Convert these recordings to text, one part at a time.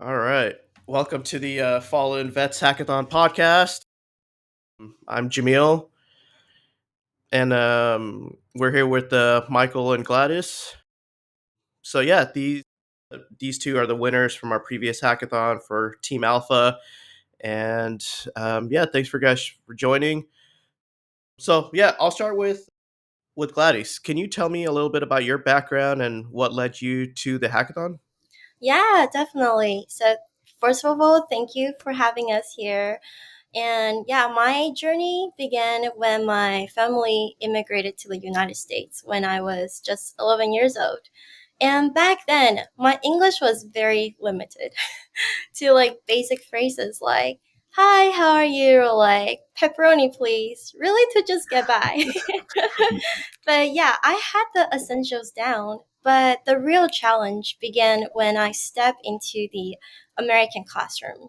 All right. Welcome to the Fall In Vets Hackathon Podcast. I'm Jamil, and we're here with Michael and Gladys. So yeah, these two are the winners from our previous hackathon for Team Alpha, and yeah, thanks for guys for joining. So yeah, I'll start with Gladys. Can you tell me a little bit about your background and what led you to the hackathon? Yeah, definitely. So, first of all, thank you for having us here. And yeah, my journey began when my family immigrated to the United States when I was just 11 years old. And back then, my English was very limited to like basic phrases like, hi, how are you? Or like, pepperoni, please. Really to just get by. But yeah, I had the essentials down. But the real challenge began when I stepped into the American classroom.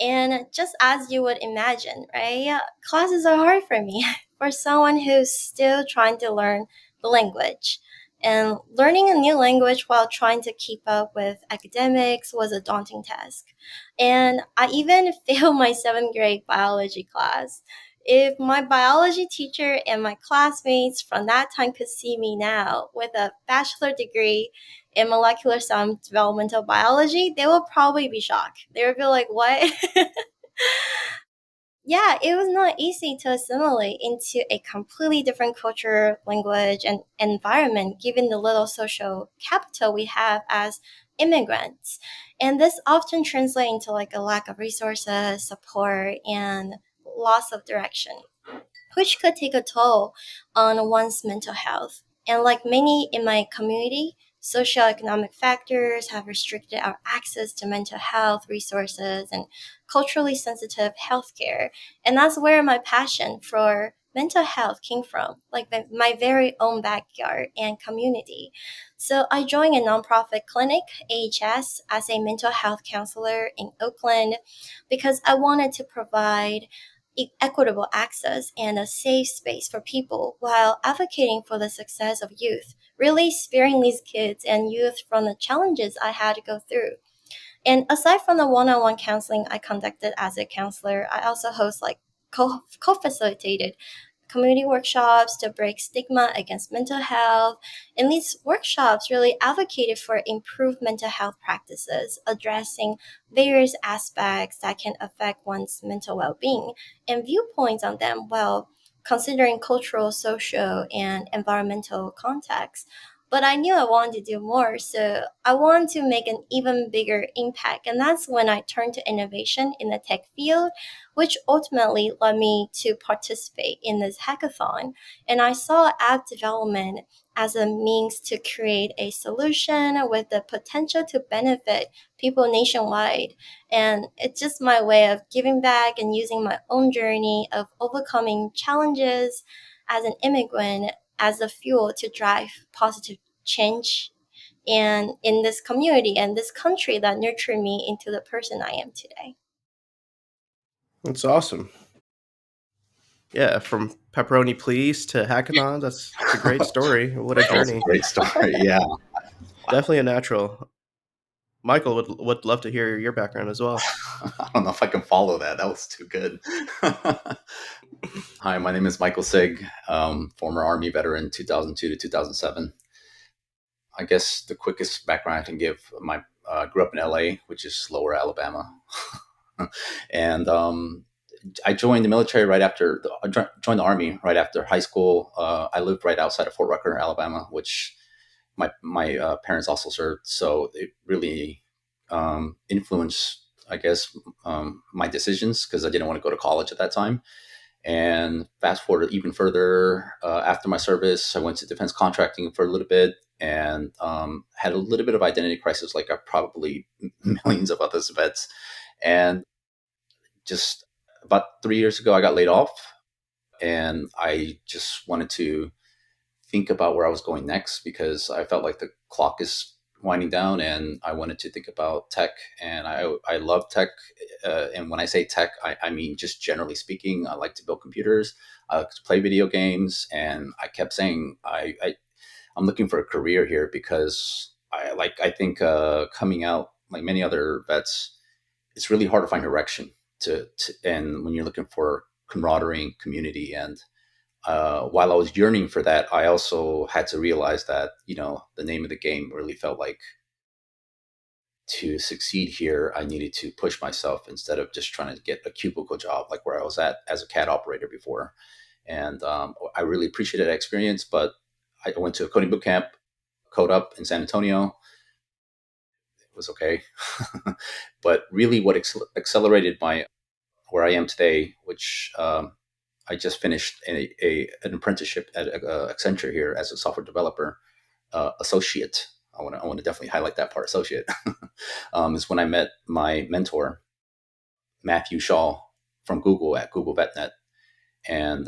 And just as you would imagine, right? Classes are hard for me, for someone who's still trying to learn the language. And learning a new language while trying to keep up with academics was a daunting task. And I even failed my seventh grade biology class. If my biology teacher and my classmates from that time could see me now with a bachelor degree in molecular science developmental biology, they will probably be shocked. They would be like, what? Yeah, it was not easy to assimilate into a completely different culture, language, and environment given the little social capital we have as immigrants. And this often translates into like a lack of resources, support, and loss of direction, which could take a toll on one's mental health. And like many in my community, socioeconomic factors have restricted our access to mental health resources and culturally sensitive healthcare. And that's where my passion for mental health came from, like my very own backyard and community. So I joined a nonprofit clinic, AHS, as a mental health counselor in Oakland because I wanted to provide equitable access and a safe space for people while advocating for the success of youth, really sparing these kids and youth from the challenges I had to go through. And aside from the one-on-one counseling I conducted as a counselor, I also host like co-facilitated community workshops to break stigma against mental health. And these workshops really advocated for improved mental health practices, addressing various aspects that can affect one's mental well being and viewpoints on them while considering cultural, social, and environmental context. But I knew I wanted to do more, so I wanted to make an even bigger impact. And that's when I turned to innovation in the tech field, which ultimately led me to participate in this hackathon. And I saw app development as a means to create a solution with the potential to benefit people nationwide. And it's just my way of giving back and using my own journey of overcoming challenges as an immigrant as a fuel to drive positive change and in this community and this country that nurtured me into the person I am today. That's awesome. Yeah, from pepperoni please to hackathon. That's a great story. What a That was a journey. great story. Yeah. Definitely a natural. Michael would love to hear your background as well. I don't know if I can follow that. That was too good. Hi, my name is Michael Sigg, former Army veteran, 2002 to 2007. I guess the quickest background I can give, my grew up in LA, which is Lower Alabama. And I joined the military right after, joined the Army right after high school. I lived right outside of Fort Rucker, Alabama, which my parents also served. So it really influenced, I guess, my decisions because I didn't want to go to college at that time. And fast forward even further, after my service, I went to defense contracting for a little bit and had a little bit of identity crisis, like probably millions of other vets. And just about 3 years ago, I got laid off, and I just wanted to think about where I was going next because I felt like the clock is winding down and I wanted to think about tech. And I love tech. And when I say tech, I mean, just generally speaking, I like to build computers, I like to play video games. And I kept saying, I'm looking for a career here because I think coming out like many other vets, it's really hard to find direction and when you're looking for camaraderie and community. And while I was yearning for that, I also had to realize that, the name of the game really felt like, to succeed here, I needed to push myself instead of just trying to get a cubicle job like where I was at as a CAD operator before. And I really appreciated that experience, but I went to a coding boot camp, Code Up in San Antonio. It was okay. But really what accelerated my where I am today, which I just finished an apprenticeship at Accenture here as a software developer, associate. I want to definitely highlight that part, associate. Is when I met my mentor, Matthew Shaw from Google at Google VetNet, and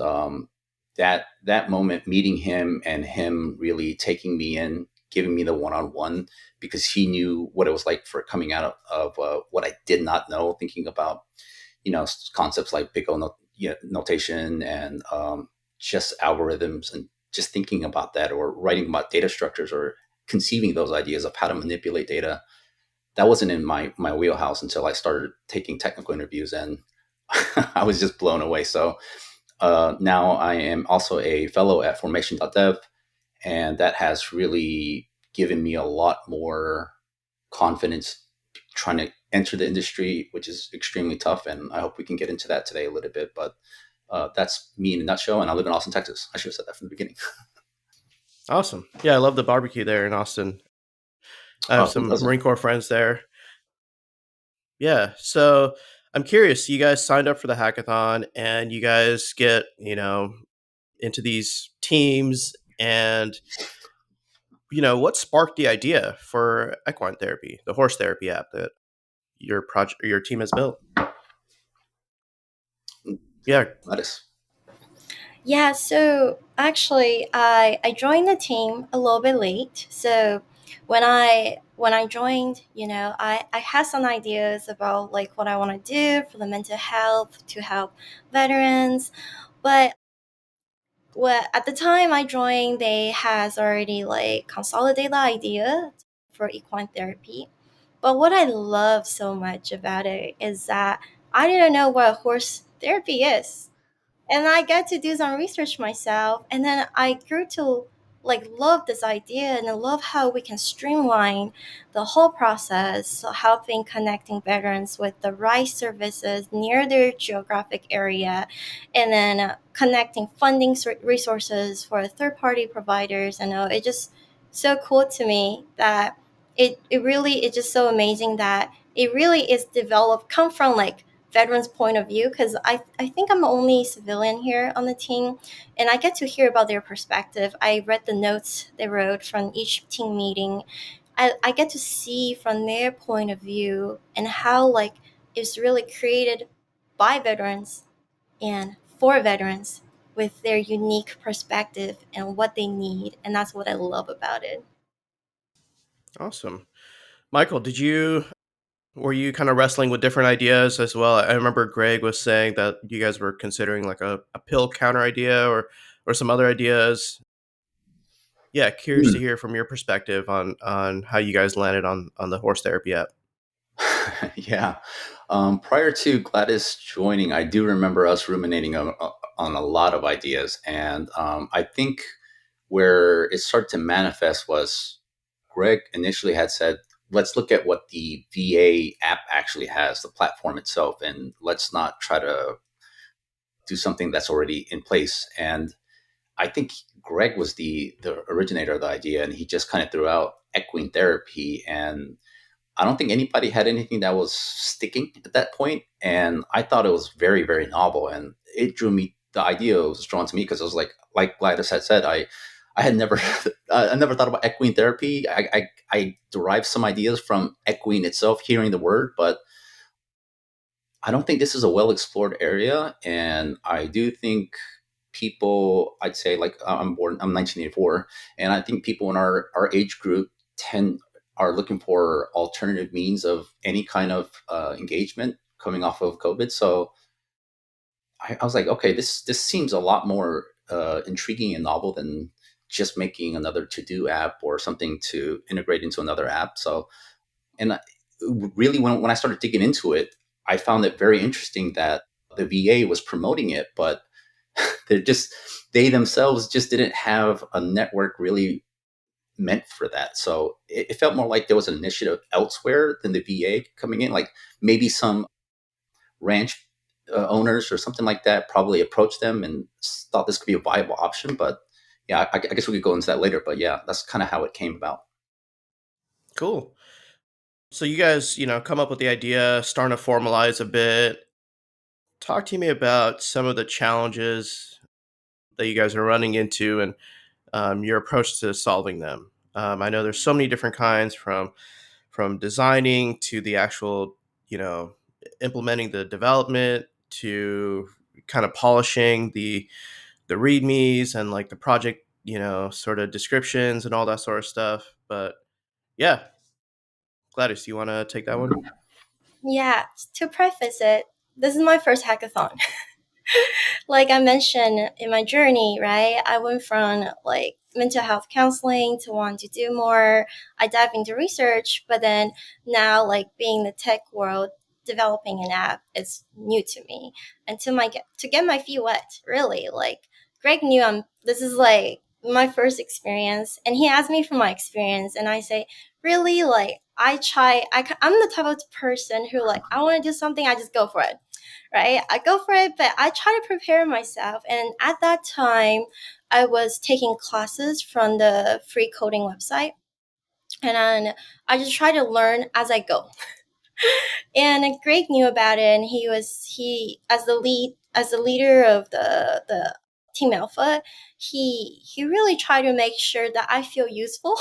that moment, meeting him and him really taking me in, giving me the one-on-one, because he knew what it was like for coming out of what I did not know, thinking about concepts like big O notation and just algorithms, and just thinking about that, or writing about data structures, or conceiving those ideas of how to manipulate data. That wasn't in my wheelhouse until I started taking technical interviews, and I was just blown away. So now I am also a fellow at formation.dev, and that has really given me a lot more confidence trying to enter the industry, which is extremely tough. And I hope we can get into that today a little bit. But that's me in a nutshell. And I live in Austin, Texas. I should have said that from the beginning. Awesome. Yeah, I love the barbecue there in Austin. I have some Marine Corps friends there. Yeah. So I'm curious, you guys signed up for the hackathon and you guys get, into these teams, and, what sparked the idea for equine therapy, the horse therapy app that your team has built? Yeah. Gladys. Yeah, so actually I joined the team a little bit late. So when I joined, I had some ideas about like what I want to do for the mental health to help veterans. But at the time I joined, they has already like consolidated the idea for equine therapy. But what I love so much about it is that I didn't know what horse therapy is, and I got to do some research myself, and then I grew to like love this idea, and I love how we can streamline the whole process, so helping connecting veterans with the right services near their geographic area, and then connecting funding resources for third party providers. And it just so cool to me that it really is just so amazing that it really is developed come from like veterans' point of view, because I think I'm the only civilian here on the team, and I get to hear about their perspective. I read the notes they wrote from each team meeting. I get to see from their point of view and how like it's really created by veterans and for veterans with their unique perspective and what they need, and that's what I love about it. Awesome. Michael, were you kind of wrestling with different ideas as well? I remember Greg was saying that you guys were considering like a pill counter idea, or some other ideas. Yeah, curious to hear from your perspective on how you guys landed on the horse therapy app. Yeah. Prior to Gladys joining, I do remember us ruminating on a lot of ideas. And I think where it started to manifest was Greg initially had said, let's look at what the VA app actually has, the platform itself, and let's not try to do something that's already in place. And I think Greg was the originator of the idea, and he just kind of threw out equine therapy. And I don't think anybody had anything that was sticking at that point. And I thought it was very, very novel. And it drew me, the idea was drawn to me because it was like Gladys had said, I had never, I never thought about equine therapy. I derived some ideas from equine itself, hearing the word, but I don't think this is a well explored area. And I do think people, I'd say, like I'm 1984, and I think people in our age group are looking for alternative means of any kind of engagement coming off of COVID. So I was like, okay, this seems a lot more intriguing and novel than just making another to do app or something to integrate into another app. So, and really, when I started digging into it, I found it very interesting that the VA was promoting it, but they themselves just didn't have a network really meant for that. So it felt more like there was an initiative elsewhere than the VA coming in. Like maybe some ranch owners or something like that probably approached them and thought this could be a viable option. But yeah, I guess we could go into that later. But yeah, that's kind of how it came about. Cool. So you guys, come up with the idea, starting to formalize a bit. Talk to me about some of the challenges that you guys are running into and your approach to solving them. I know there's so many different kinds from designing to the actual, you know, implementing the development to kind of polishing the readmes and like the project, sort of descriptions and all that sort of stuff. But yeah, Gladys, do you want to take that one? Yeah, to preface it, this is my first hackathon. Like I mentioned in my journey, right? I went from like mental health counseling to want to do more. I dive into research, but then now like being in the tech world, developing an app is new to me. And to get my feet wet, really, like Greg knew this is like my first experience, and he asked me for my experience, and I say, really, like I'm the type of person who like I want to do something, I just go for it, right? I go for it, but I try to prepare myself. And at that time, I was taking classes from the free coding website. And then I just try to learn as I go. And Greg knew about it, and he as the leader of the team alpha, he really tried to make sure that I feel useful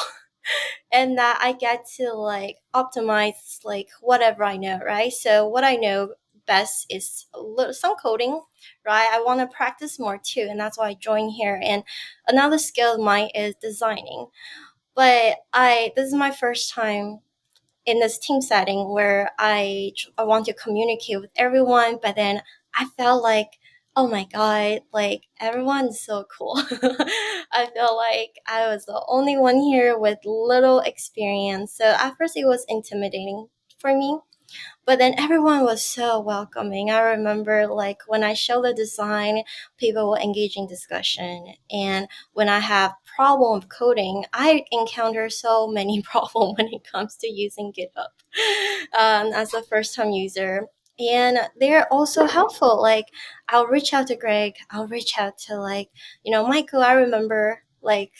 and that I get to like optimize like whatever I know, right? So what I know best is some coding, right? I want to practice more too, and that's why I joined here. And another skill of mine is designing. But I this is my first time in this team setting where I want to communicate with everyone, but then I felt like, oh my god, like everyone's so cool. I felt like I was the only one here with little experience. So at first it was intimidating for me, but then everyone was so welcoming. I remember like when I show the design, people will engage in discussion. And when I have problem with coding, I encounter so many problems when it comes to using GitHub as a first time user. And they're also helpful. Like I'll reach out to Greg, I'll reach out to like, Michael. I remember like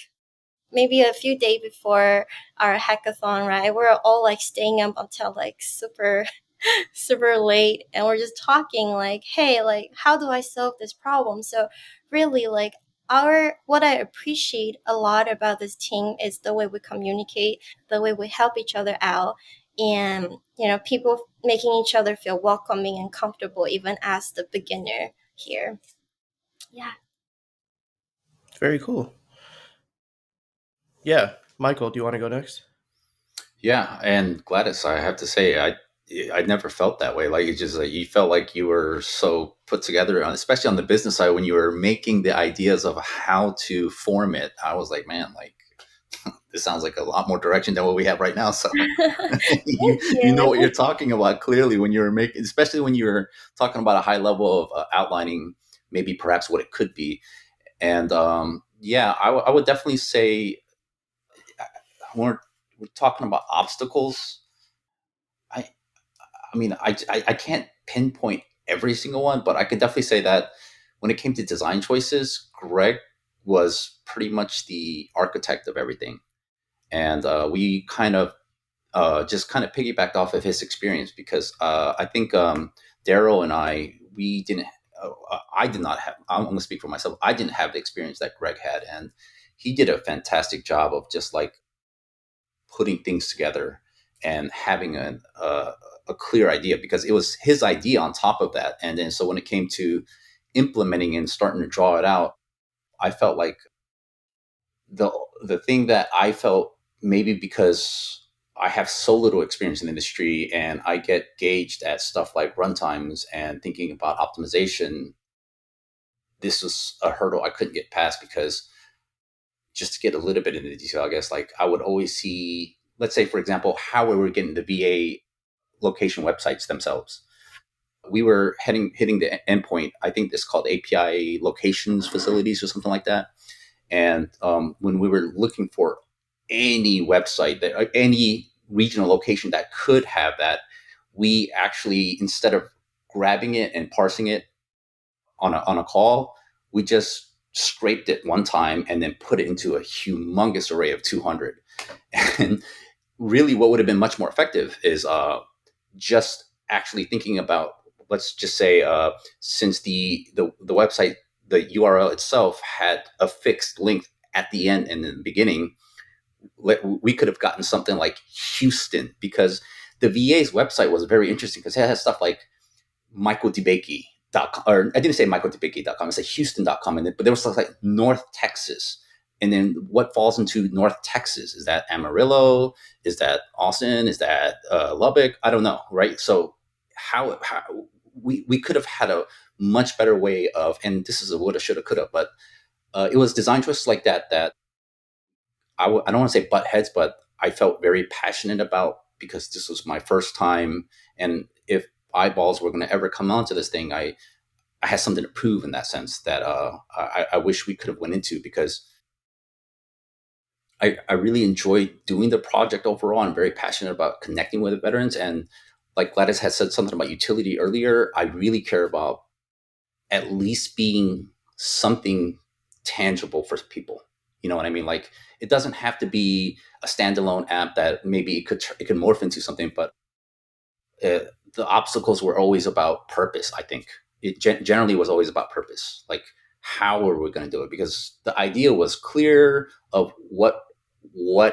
maybe a few days before our hackathon, right? We're all like staying up until like super late, and we're just talking like, hey, like how do I solve this problem? So really like our what I appreciate a lot about this team is the way we communicate, the way we help each other out, and people making each other feel welcoming and comfortable even as the beginner here. Yeah. Very cool. Yeah, Michael, do you want to go next? Yeah, and Gladys, I have to say, I never felt that way. Like it's just like you felt like you were so put together, especially on the business side when you were making the ideas of how to form it. I was like, man, like this sounds like a lot more direction than what we have right now. So you Thank you know what you're you. talking about clearly when you're making, especially when you're talking about a high level of outlining maybe perhaps what it could be. And yeah, I would definitely say when we're talking about obstacles. I I mean, I can't pinpoint every single one, but I could definitely say that when it came to design choices, Greg was pretty much the architect of everything, and we kind of just kind of piggybacked off of his experience because I think Daryl and we didn't. I did not have. I'm going to speak for myself. I didn't have the experience that Greg had, and he did a fantastic job of just like putting things together and having a clear idea because it was his idea on top of that. And then so when it came to implementing and starting to draw it out, I felt like the the thing that I felt maybe because I have so little experience in the industry and I get gauged at stuff like runtimes and thinking about optimization, this was a hurdle I couldn't get past because just to get a little bit into the detail, I guess like I would always see, let's say for example, how we were getting the VA location websites themselves. We were hitting the endpoint. I think it's called API locations facilities or something like that. And when we were looking for any website that any regional location that could have that, we actually, instead of grabbing it and parsing it on a call, we just scraped it one time and then put it into a humongous array of 200. And really, what would have been much more effective is just actually thinking about, let's just say, since the website, the URL itself had a fixed link at the end and in the beginning, we could have gotten something like Houston, because the VA's website was very interesting because it has stuff like michaeldebakey.com, or I didn't say michaeldebakey.com, I said Houston.com, but there was stuff like North Texas. And then what falls into North Texas? Is that Amarillo? Is that Austin? Is that Lubbock? I don't know, right? So how we could have had a much better way of, and this is a woulda, shoulda, coulda, but it was design choices like that I don't want to say butt heads, but I felt very passionate about, because this was my first time. And if eyeballs were going to ever come onto this thing, I had something to prove in that sense that I wish we could have went into, because I really enjoyed doing the project overall. I'm very passionate about connecting with the veterans. And like Gladys had said something about utility earlier, I really care about at least being something tangible for people. You know what I mean? Like, it doesn't have to be a standalone app that maybe it could morph into something, but the obstacles were always about purpose. I think it generally was always about purpose. Like, how are we going to do it? Because the idea was clear of what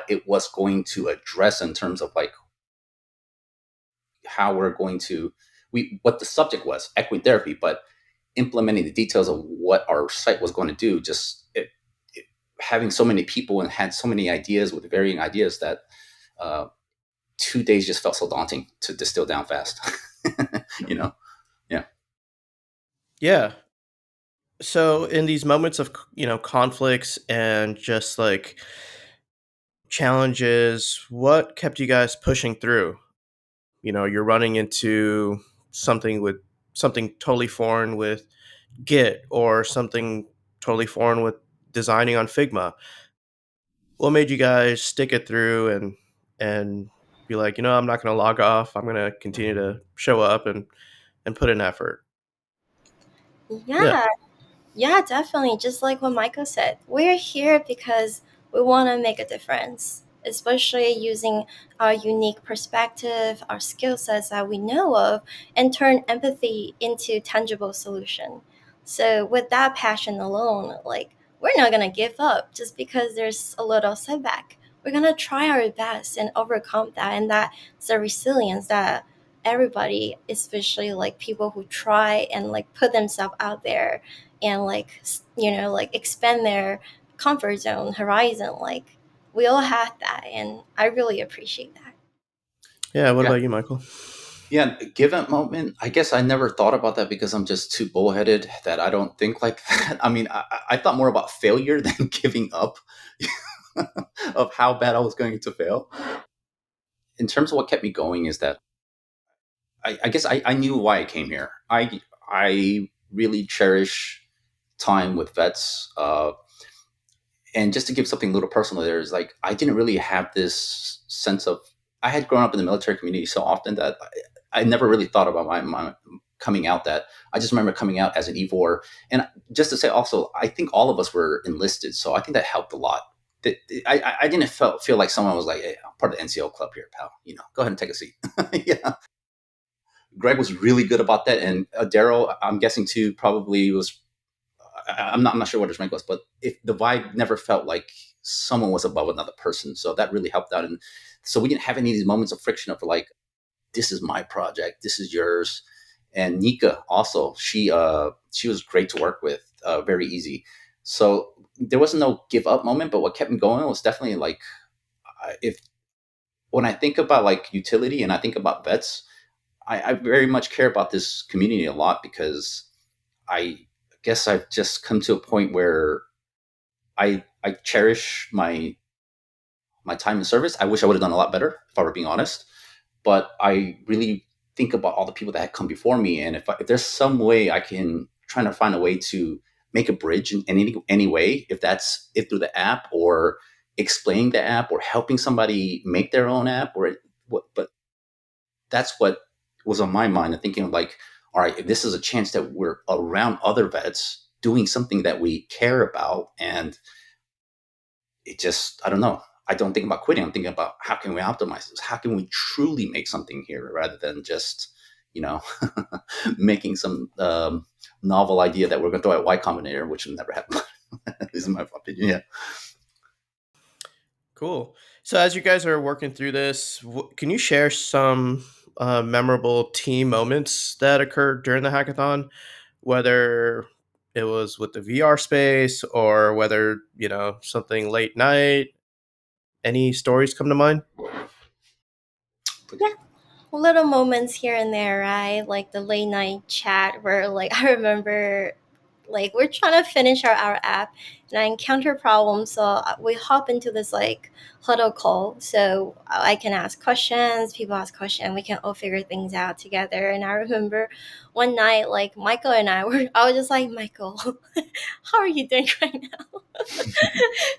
it was going to address in terms of like how we're going to what the subject was, equine therapy, but implementing the details of what our site was going to do, just having so many people and had so many ideas with varying ideas that 2 days just felt so daunting to distill down fast. you know? Yeah. Yeah. So in these moments of conflicts and just like challenges, what kept you guys pushing through? You're running into something totally foreign with Git, or something totally foreign with designing on Figma. What made you guys stick it through and be like, I'm not going to log off. I'm going to continue to show up and put in effort. Yeah. Yeah, yeah, definitely. Just like what Michael said, we're here because we want to make a difference, especially using our unique perspective, our skill sets that we know of, and turn empathy into tangible solution. So with that passion alone, like, we're not gonna give up just because there's a little setback. We're gonna try our best and overcome that, and that's the resilience that everybody, especially like people who try and like put themselves out there and like like expand their comfort zone horizon, like we all have that, and I really appreciate that. Yeah. What Yeah. about you, Michael? Yeah. Given moment, I guess I never thought about that because I'm just too bullheaded that I don't think like that. I mean, I thought more about failure than giving up of how bad I was going to fail. In terms of what kept me going is that I guess I knew why I came here. I really cherish time with vets. And just to give something a little personal, there is like, I didn't really have this sense of, I had grown up in the military community so often that I never really thought about my coming out. That I just remember coming out as an EVOR. And just to say also, I think all of us were enlisted. So I think that helped a lot. I didn't feel like someone was like, hey, I'm part of the NCO club here, pal. Go ahead and take a seat. Yeah. Greg was really good about that. And Daryl, I'm guessing too, probably was, I'm not sure what his rank was, but if the vibe never felt like someone was above another person. So that really helped out. And so we didn't have any of these moments of friction of like, this is my project, this is yours. And Nika also, she was great to work with, very easy. So there wasn't no give up moment, but what kept me going was definitely like, if when I think about like utility and I think about vets, I very much care about this community a lot, because I guess I've just come to a point where I cherish my time in service. I wish I would have done a lot better, if I were being honest. but I really think about all the people that had come before me, and if there's some way I can try to find a way to make a bridge in any way, if that's it through the app or explaining the app or helping somebody make their own app or what, but that's what was on my mind and thinking like, all right, if this is a chance that we're around other vets doing something that we care about, and it just, I don't know. I don't think about quitting. I'm thinking about how can we optimize this? How can we truly make something here rather than just, you know, making some novel idea that we're going to throw at Y Combinator, which will never happen. This is my opinion. Yeah. Cool. So as you guys are working through this, can you share some memorable team moments that occurred during the hackathon, whether it was with the VR space or whether, something late night? Any stories come to mind? Yeah, little moments here and there, right? Like the late night chat where like I remember like we're trying to finish our app and I encounter problems, so we hop into this like huddle call so I can ask questions, people ask questions, we can all figure things out together. And I remember one night like Michael and I was just like, Michael, how are you doing right now?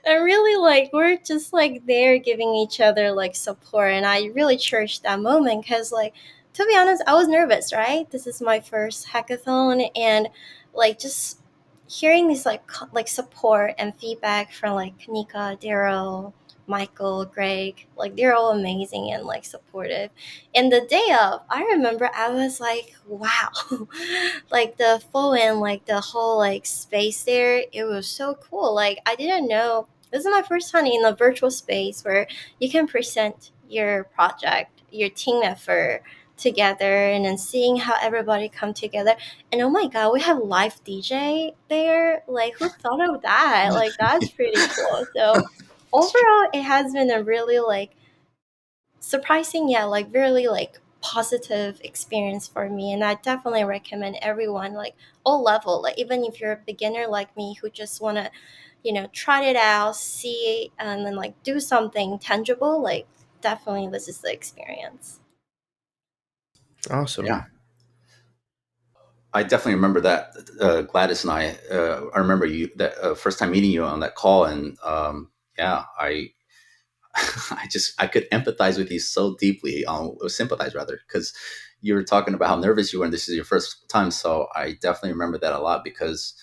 And really like we're just like there giving each other like support, and I really cherished that moment because like to be honest I was nervous, right? This is my first hackathon, and like just hearing these like like support and feedback from like Kanika, Daryl, Michael, Greg, like they're all amazing and like supportive. And the day of, I remember I was like, wow, like the full and like the whole like space there, it was so cool. Like I didn't know, this is my first time in a virtual space where you can present your project, your team effort together, and then seeing how everybody come together. And oh my god, we have live DJ there. Like who thought of that? Like that's pretty cool. So overall it has been a really like surprising, yeah, like really like positive experience for me. And I definitely recommend everyone, like all level, like even if you're a beginner like me who just want to, try it out, see, and then like do something tangible, like definitely this is the experience. Awesome. Yeah. I definitely remember that Gladys and I remember you that first time meeting you on that call, and yeah, I could empathize with you so deeply, or sympathize rather, because you were talking about how nervous you were, and this is your first time. So I definitely remember that a lot because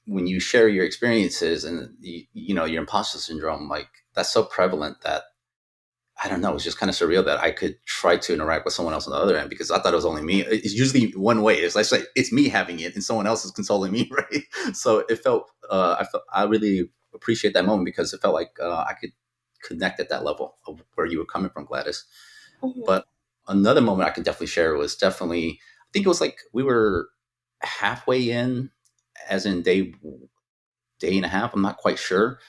when you share your experiences and your imposter syndrome, like that's so prevalent that I don't know. It's just kind of surreal that I could try to interact with someone else on the other end because I thought it was only me. It's usually one way. It's like it's me having it and someone else is consoling me, right? So it felt. I really appreciate that moment because it felt like I could connect at that level of where you were coming from, Gladys. Mhm. But another moment I could definitely share was definitely. I think it was like we were halfway in, as in day and a half. I'm not quite sure,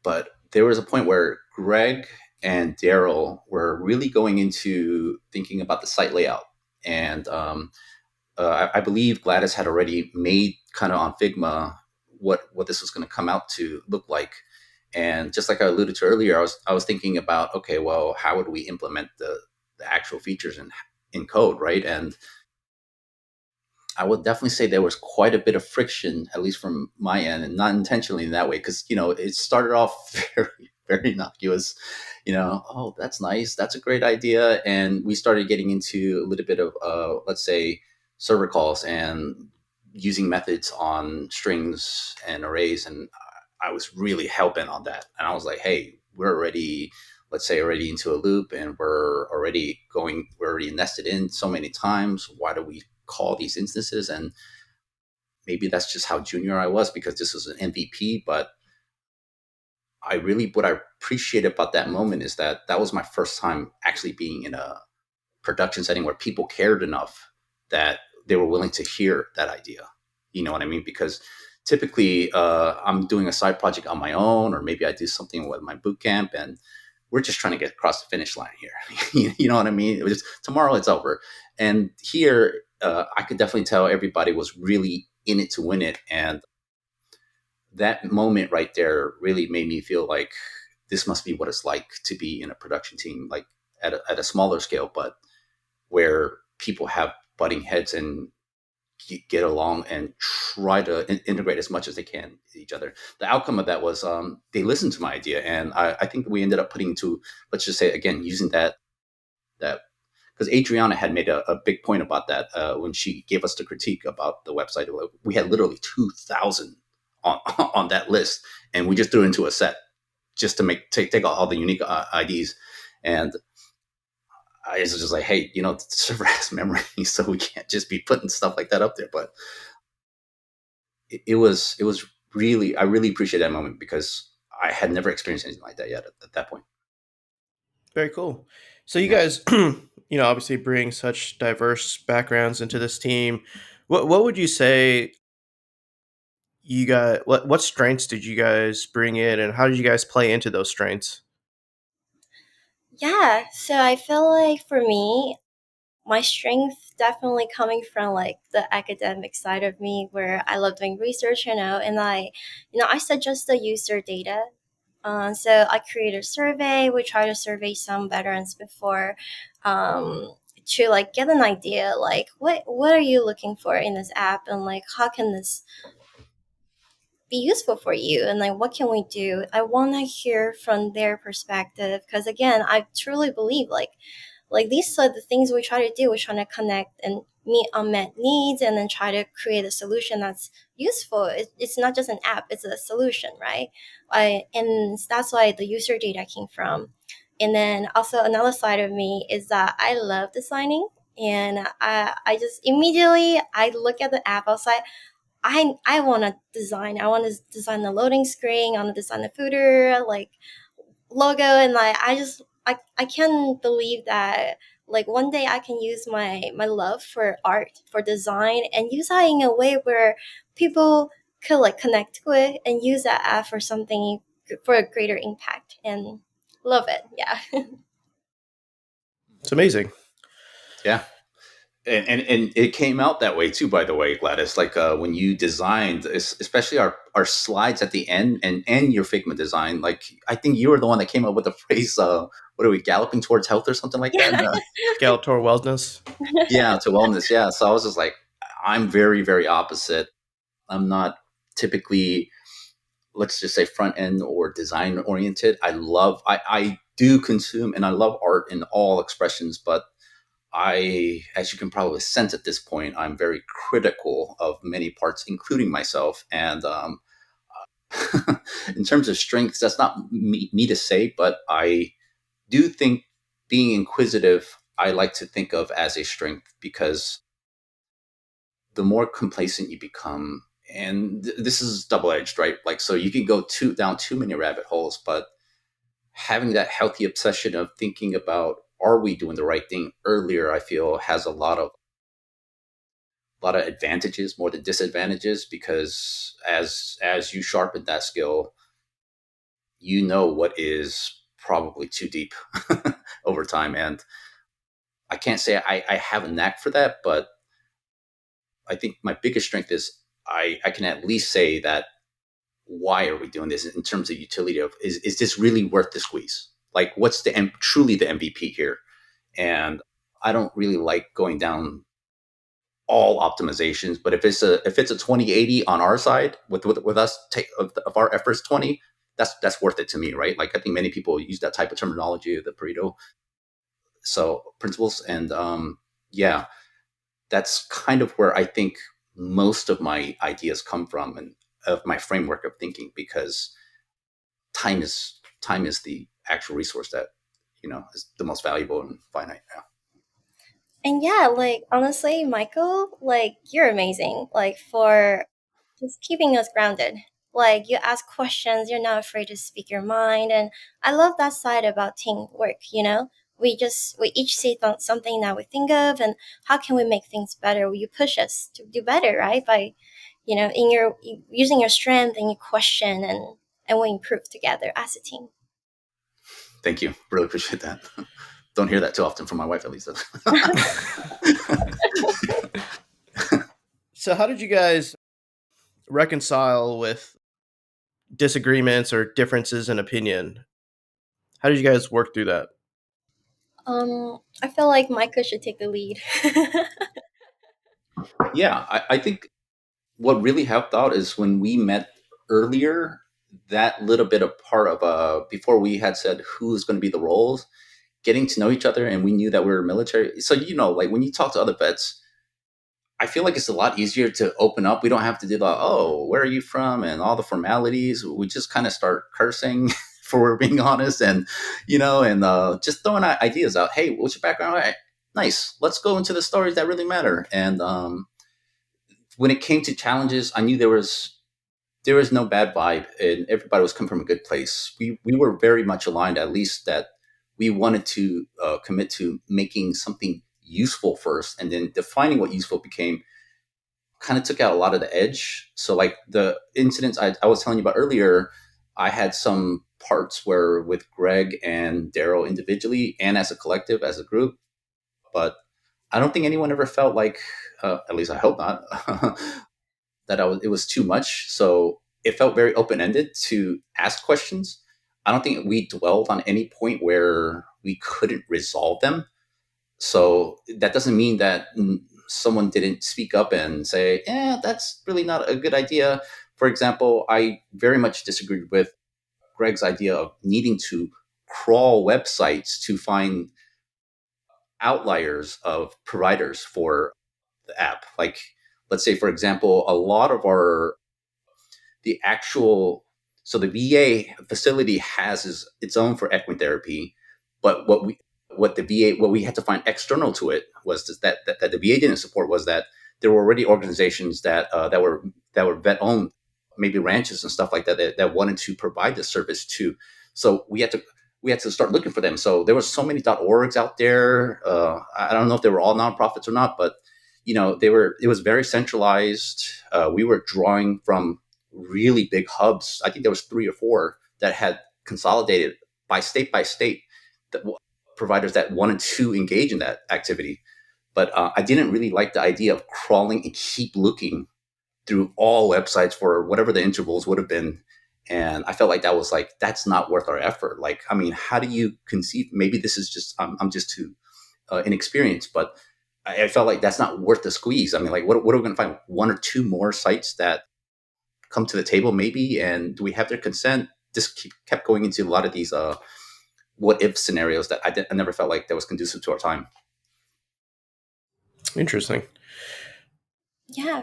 but there was a point where Greg and Daryl were really going into thinking about the site layout. And I believe Gladys had already made kind of on Figma what this was going to come out to look like. And just like I alluded to earlier, I was thinking about, okay, well, how would we implement the actual features in code, right? And I would definitely say there was quite a bit of friction, at least from my end, and not intentionally in that way, because it started off very, very innocuous. Oh, that's nice, that's a great idea, and we started getting into a little bit of, let's say, server calls and using methods on strings and arrays, and I was really hell bent on that, and I was like, hey, we're already, let's say, already into a loop, and we're already nested in so many times. Why do we call these instances? And maybe that's just how junior I was because this was an MVP. But what I appreciate about that moment is that that was my first time actually being in a production setting where people cared enough that they were willing to hear that idea. You know what I mean? Because typically I'm doing a side project on my own, or maybe I do something with my boot camp, and we're just trying to get across the finish line here. You know what I mean? It was just, tomorrow it's over. And here, I could definitely tell everybody was really in it to win it. And that moment right there really made me feel like this must be what it's like to be in a production team. Like at a smaller scale, but where people have butting heads and get along and try to integrate as much as they can with each other. The outcome of that was they listened to my idea, and I think we ended up putting to, let's just say again, using that because Adriana had made a big point about that when she gave us the critique about the website. We had literally 2,000 on on that list, and we just threw it into a set just to take all the unique IDs. And I was just like, hey, the server has memory, so we can't just be putting stuff like that up there. But it was really, I really appreciate that moment because I had never experienced anything like that yet at that point. Very cool. So you Yeah. guys, obviously bring such diverse backgrounds into this team. What would you say you got? What strengths did you guys bring in, and how did you guys play into those strengths? Yeah, so I feel like for me, my strength definitely coming from like the academic side of me where I love doing research, and I suggest the user data. So I create a survey. We try to survey some veterans before to like get an idea like what are you looking for in this app, and like how can this be useful for you, and like what can we do. I want to hear from their perspective because again I truly believe like these are the things we try to do. We're trying to connect and meet unmet needs and then try to create a solution that's useful. It's not just an app, it's a solution, right? And that's why the user data came from. And then also another side of me is that I love designing, and I just immediately I look at the app outside. I want to design. I want to design the loading screen. I want to design the footer, like logo, and like I can't believe that like one day I can use my love for art, for design, and use that in a way where people could like connect with and use that app for something for a greater impact, and love it. Yeah. It's amazing. Yeah. And it came out that way too, by the way, Gladys. Like when you designed, especially our slides at the end and your Figma design. Like I think you were the one that came up with the phrase, "What are we galloping towards health" or something like that? Yeah. Gallop toward wellness. Yeah, to wellness. Yeah. So I was just like, I'm very, very opposite. I'm not typically, let's just say, front end or design oriented. I do consume and I love art in all expressions, but as you can probably sense at this point, I'm very critical of many parts, including myself. And in terms of strengths, that's not me to say, but I do think being inquisitive, I like to think of as a strength because the more complacent you become, and this is double edged, right? Like, so you can go down too many rabbit holes, but having that healthy obsession of thinking about, are we doing the right thing earlier, I feel has a lot of advantages more than disadvantages, because as you sharpen that skill, you know what is probably too deep over time. And I can't say I have a knack for that, but I think my biggest strength is I can at least say that, why are we doing this in terms of utility of, is this really worth the squeeze? Like, what's truly the MVP here? And I don't really like going down all optimizations, but if it's a 20/80 on our side with us take of our efforts 20, that's worth it to me, right? Like I think many people use that type of terminology, the Pareto so principles, and yeah, that's kind of where I think most of my ideas come from and of my framework of thinking, because time is the actual resource that is the most valuable and finite. Yeah. And yeah, like honestly, Michael, like you're amazing. Like for just keeping us grounded. Like you ask questions, you're not afraid to speak your mind, and I love that side about teamwork. We each see something that we think of, and how can we make things better? You push us to do better, right? By in your using your strength and you question, and we improve together as a team. Thank you. Really appreciate that. Don't hear that too often from my wife, at least. So how did you guys reconcile with disagreements or differences in opinion? How did you guys work through that? I feel like Michael should take the lead. Yeah, I think what really helped out is when we met earlier, that little bit of part of before we had said who's going to be the roles, getting to know each other, and we knew that we were military. So like when you talk to other vets, I feel like it's a lot easier to open up. We don't have to do like, oh, where are you from, and all the formalities. We just kind of start cursing, for we're being honest, and and just throwing out ideas out. Hey, what's your background? All right, nice. Let's go into the stories that really matter. And when it came to challenges, I knew there was no bad vibe, and everybody was coming from a good place. We were very much aligned, at least that we wanted to commit to making something useful first, and then defining what useful became kind of took out a lot of the edge. So like the incidents I was telling you about earlier, I had some parts where with Greg and Daryl individually and as a collective, as a group, but I don't think anyone ever felt like, at least I hope not, that it was too much. So it felt very open ended to ask questions. I don't think we dwelled on any point where we couldn't resolve them. So that doesn't mean that someone didn't speak up and say, "Yeah, that's really not a good idea." For example, I very much disagreed with Greg's idea of needing to crawl websites to find outliers of providers for the app. Like, let's say, for example, a lot of the actual so the VA facility has its own for equine therapy, but what we had to find external to it was that the VA didn't support was that there were already organizations that were vet owned, maybe ranches and stuff like that wanted to provide this service too. So we had to start looking for them. So there was so many .orgs out there. I don't know if they were all nonprofits or not, but it was very centralized. We were drawing from really big hubs. I think there was 3 or 4 that had consolidated by state that providers that wanted to engage in that activity. But I didn't really like the idea of crawling and keep looking through all websites for whatever the intervals would have been. And I felt like that's not worth our effort. Like, I mean, how do you conceive? Maybe this is just, I'm just too inexperienced, but I felt like that's not worth the squeeze. I mean, like, what are we going to find? 1 or 2 more sites that come to the table, maybe, and do we have their consent? Just kept going into a lot of these what if scenarios that I never felt like that was conducive to our time. Interesting. Yeah,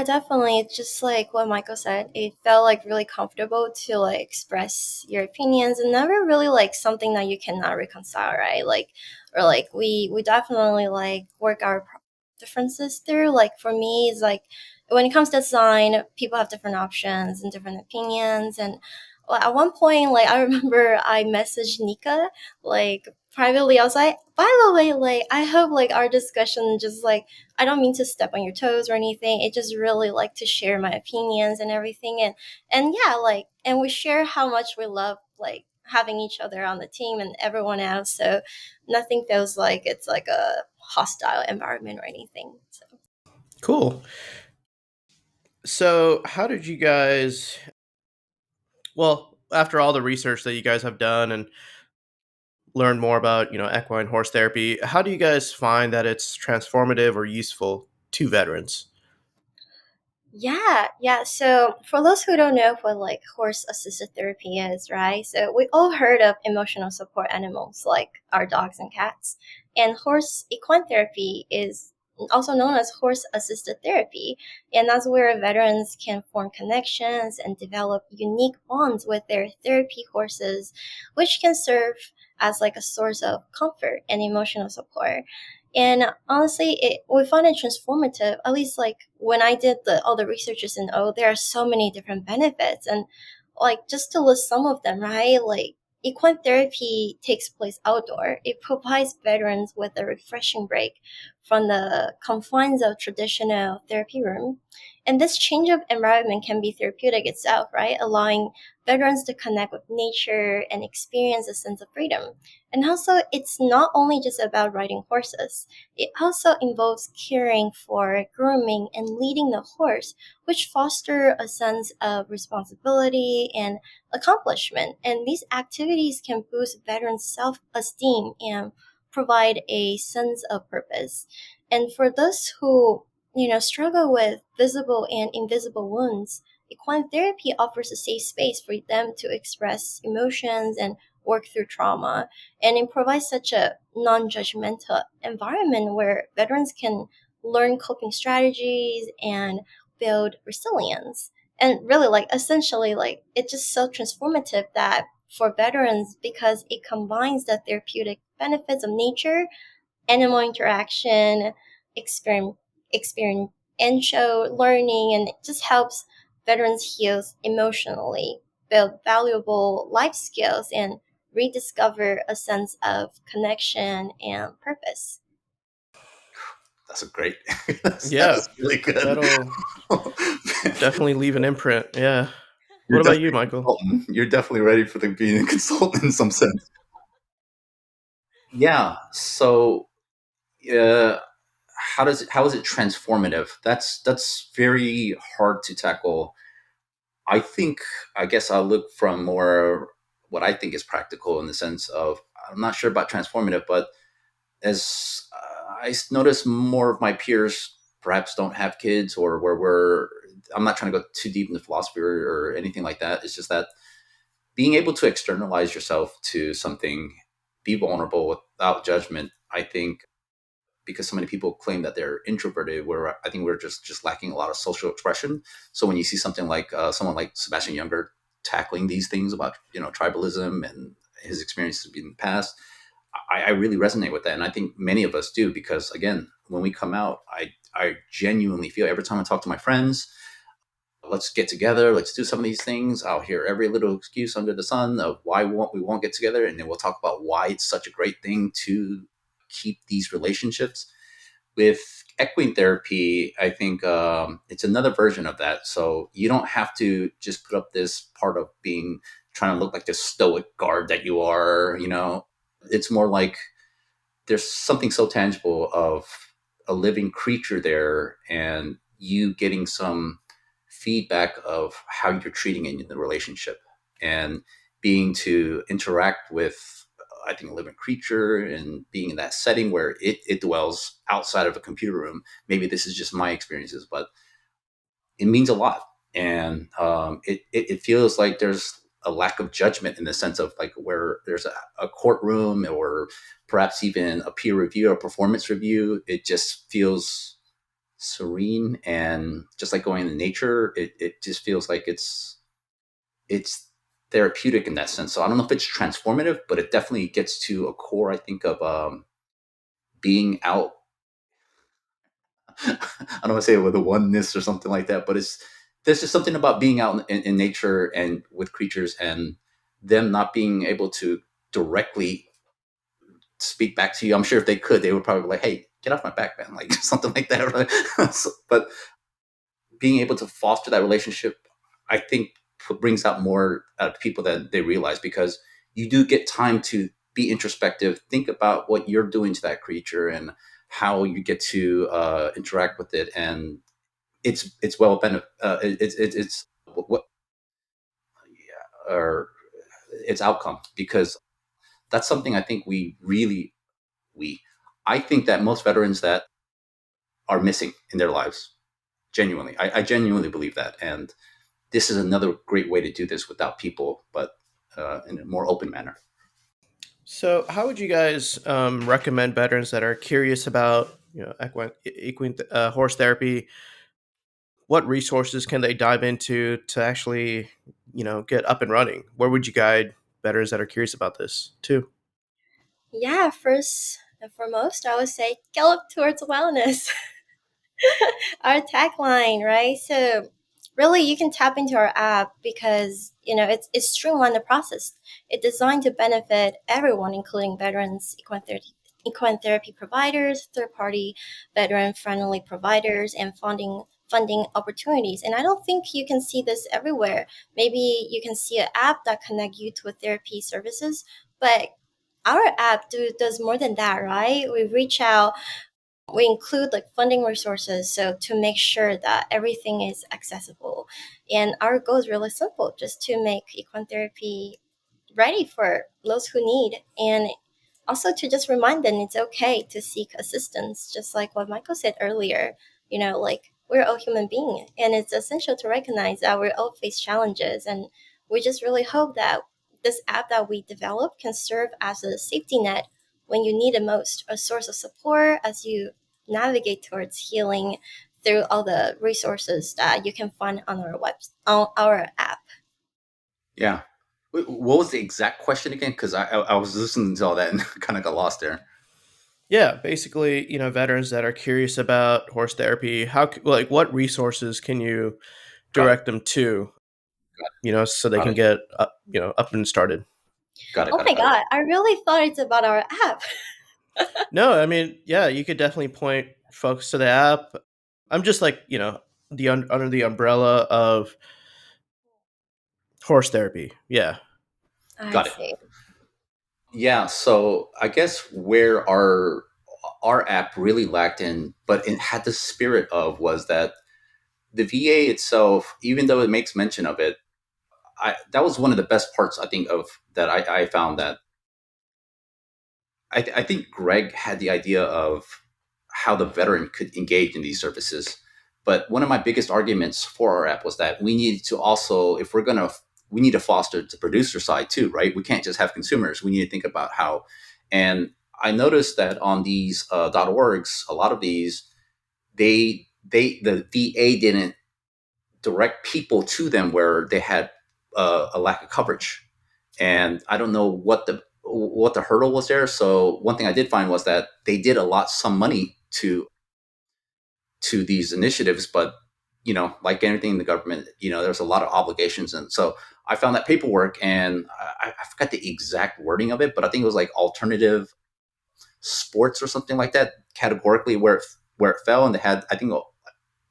definitely. It's just like what Michael said. It felt like really comfortable to like express your opinions, and never really like something that you cannot reconcile, right? Like, or like we definitely like work our differences through. Like for me, it's like when it comes to design, people have different options and different opinions, and at one point, like I remember I messaged Nika like privately. I was like, by the way, like I hope like our discussion just like I don't mean to step on your toes or anything. It just really like to share my opinions and everything, and yeah, like and we share how much we love like having each other on the team and everyone else. So nothing feels like it's like a hostile environment or anything. So Cool. So, how did you guys, well, after all the research that you guys have done and learned more about, equine horse therapy, how do you guys find that it's transformative or useful to veterans? yeah. So for those who don't know what like horse assisted therapy is, right? So we all heard of emotional support animals like our dogs and cats. And horse equine therapy is also known as horse assisted therapy. And that's where veterans can form connections and develop unique bonds with their therapy horses, which can serve as like a source of comfort and emotional support. And honestly, we found it transformative. At least like when I did all the researches and there are so many different benefits, and like just to list some of them, right? Like equine therapy takes place outdoor. It provides veterans with a refreshing break from the confines of traditional therapy room. And this change of environment can be therapeutic itself, right? Allowing veterans to connect with nature and experience a sense of freedom. And also, it's not only just about riding horses. It also involves caring for, grooming, and leading the horse, which foster a sense of responsibility and accomplishment. And these activities can boost veterans' self-esteem and provide a sense of purpose. And for those who, struggle with visible and invisible wounds, equine therapy offers a safe space for them to express emotions and work through trauma. And it provides such a non-judgmental environment where veterans can learn coping strategies and build resilience. And really, like, essentially, like, it's just so transformative that for veterans, because it combines the therapeutic benefits of nature, animal interaction, experiential learning, and it just helps veterans heal emotionally, build valuable life skills, and rediscover a sense of connection and purpose. That's a great. Yeah, That's really good. that'll definitely leave an imprint. Yeah. You're What about you, definitely a Michael? consultant. You're definitely ready for being a consultant in some sense. Yeah. So, uh, how is it transformative? That's very hard to tackle. I think I guess I'll look from more what I think is practical in the sense of I'm not sure about transformative, but as notice more of my peers perhaps don't have kids or where I'm not trying to go too deep into philosophy or anything like that. It's just that being able to externalize yourself to something, be vulnerable without judgment, I think because so many people claim that they're introverted, where I think we're just lacking a lot of social expression. So when you see something like someone like Sebastian Younger tackling these things about tribalism and his experiences in the past, I really resonate with that, and I think many of us do because again, when we come out, I genuinely feel every time I talk to my friends, let's get together, let's do some of these things. I'll hear every little excuse under the sun of why we won't get together, and then we'll talk about why it's such a great thing to keep these relationships. With equine therapy, I think it's another version of that. So you don't have to just put up this part of being trying to look like the stoic guard that you are. It's more like there's something so tangible of a living creature there, and you getting some feedback of how you're treating it in the relationship, and being to interact with I think a living creature and being in that setting where it dwells outside of a computer room. Maybe this is just my experiences, but it means a lot. And it feels like there's a lack of judgment in the sense of like where there's a courtroom or perhaps even a peer review or performance review. It just feels serene, and just like going in nature, it just feels like it's therapeutic in that sense. So I don't know if it's transformative, but it definitely gets to a core, I think, of being out. I don't want to say it with a oneness or something like that, but there's just something about being out in nature and with creatures and them not being able to directly speak back to you. I'm sure if they could, they would probably be like, "Hey, get off my back, man," like something like that. Right? But being able to foster that relationship, I think, brings out more out of people than they realize because you do get time to be introspective, think about what you're doing to that creature and how you get to interact with it, and it's well it's what or its outcome because that's something I think we I think that most veterans that are missing in their lives genuinely. I genuinely believe that, and this is another great way to do this without people, but in a more open manner. So, how would you guys recommend veterans that are curious about equine horse therapy? What resources can they dive into to actually get up and running? Where would you guide veterans that are curious about this too? Yeah, first and foremost, I would say Gallop towards wellness. Our tagline, right? So really you can tap into our app because it's streamlined the process. It's designed to benefit everyone, including veterans, equine therapy providers, third party veteran friendly providers, and funding opportunities. And I don't think you can see this everywhere. Maybe you can see an app that connect you to a therapy services, but our app does more than that, right? We reach out, we include like funding resources so to make sure that everything is accessible. And our goal is really simple, just to make equine therapy ready for those who need. And also to just remind them it's okay to seek assistance, just like what Michael said earlier. Like we're all human beings, and it's essential to recognize that we all face challenges, and we just really hope that this app that we develop can serve as a safety net when you need it most, a source of support as you navigate towards healing through all the resources that you can find on on our app. Yeah. What was the exact question again? Because I was listening to all that and kind of got lost there. Yeah, basically, veterans that are curious about horse therapy, what resources can you Got it. direct them to, so they Got can it. get up and started. Got it. Oh Got my it. Got it. god, I really thought it's about our app. No, I mean, yeah, you could definitely point folks to the app. I'm just like, under the umbrella of horse therapy. Yeah. I Got it. see. Yeah. So I guess where our app really lacked in, but it had the spirit of, was that the VA itself, even though it makes mention of it, that was one of the best parts, I think, of that. I found that I think Greg had the idea of how the veteran could engage in these services. But one of my biggest arguments for our app was that we need to also, if we're going to, we need to foster the producer side too, right? We can't just have consumers. We need to think about how. And I noticed that on these .orgs, a lot of these, the VA didn't direct people to them where they had a lack of coverage, and I don't know what the hurdle was there. So one thing I did find was that they did allot some money to these initiatives, but like anything in the government, there's a lot of obligations, and so I found that paperwork, and I forgot the exact wording of it, but I think it was like alternative sports or something like that, categorically where it fell, and they had, I think,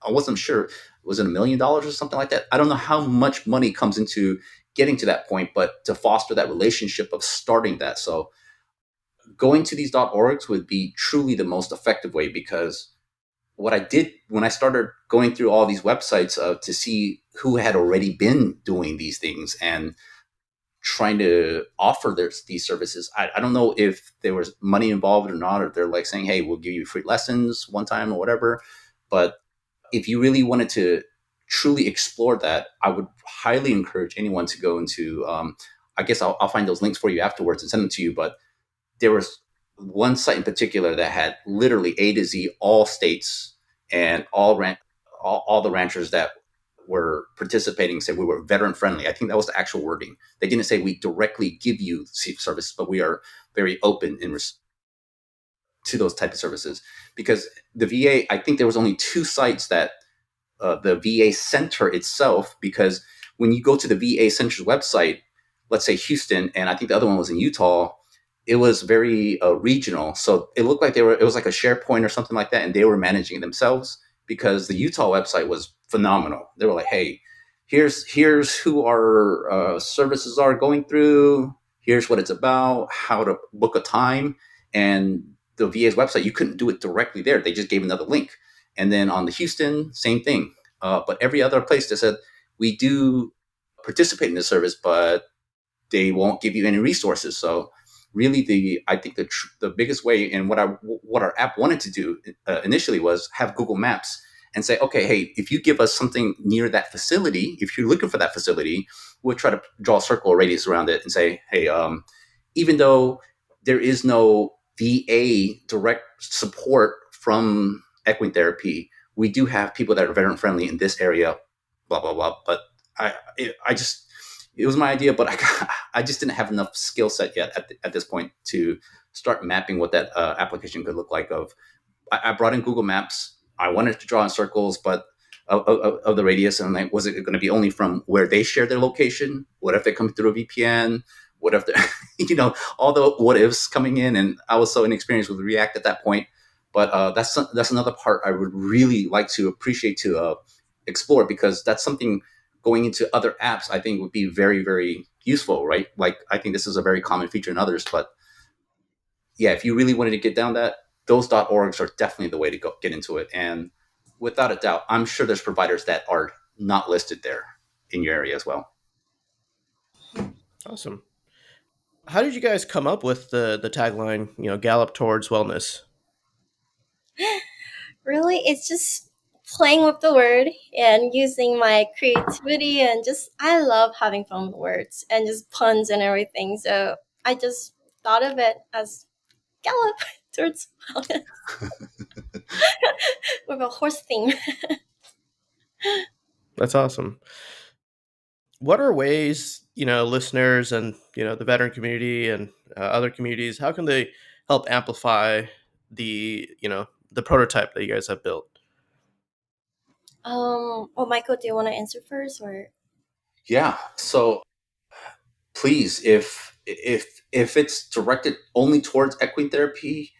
I wasn't sure. Was it $1 million or something like that? I don't know how much money comes into getting to that point, but to foster that relationship of starting that. So going to these .orgs would be truly the most effective way, because what I did when I started going through all these websites to see who had already been doing these things and trying to offer these services, I don't know if there was money involved or not, or they're like saying, hey, we'll give you free lessons one time or whatever. But if you really wanted to truly explore that, I would highly encourage anyone to go into. I guess I'll find those links for you afterwards and send them to you. But there was one site in particular that had literally A to Z, all states and all the ranchers that were participating said we were veteran friendly. I think that was the actual wording. They didn't say we directly give you service, but we are very open to those type of services. Because the VA, I think there was only two sites that the VA center itself, because when you go to the VA center's website, let's say Houston, and I think the other one was in Utah, it was very regional. So it looked like it was like a SharePoint or something like that, and they were managing it themselves, because the Utah website was phenomenal. They were like, hey, here's who our services are going through. Here's what it's about, how to book a time. And the VA's website, you couldn't do it directly there. They just gave another link. And then on the Houston, same thing. But every other place, they said, we do participate in the service, but they won't give you any resources. So really, I think the biggest way, and what our app wanted to do initially, was have Google Maps and say, okay, hey, if you give us something near that facility, if you're looking for that facility, we'll try to draw a circle or radius around it and say, hey, even though there is no VA direct support from equine therapy, we do have people that are veteran friendly in this area, blah blah blah. But I just, it was my idea, but I just didn't have enough skill set yet at this point to start mapping what that application could look like. I brought in Google Maps. I wanted to draw in circles, but of the radius, and like, was it going to be only from where they share their location? What if they come through a VPN? What if all the what ifs coming in? And I was so inexperienced with React at that point. But that's another part I would really like to appreciate to explore, because that's something going into other apps I think would be very, very useful, right? Like, I think this is a very common feature in others, but yeah, if you really wanted to get down that, those .orgs are definitely the way to go get into it. And without a doubt, I'm sure there's providers that are not listed there in your area as well. Awesome. How did you guys come up with the tagline, Gallop towards wellness? Really, it's just playing with the word and using my creativity, and just I love having fun with words and just puns and everything. So I just thought of it as Gallop towards wellness with a horse theme. That's awesome. What are ways, listeners and, the veteran community and other communities, how can they help amplify the prototype that you guys have built? Well, Michael, do you want to answer first, or? Yeah. So please, if it's directed only towards equine therapy,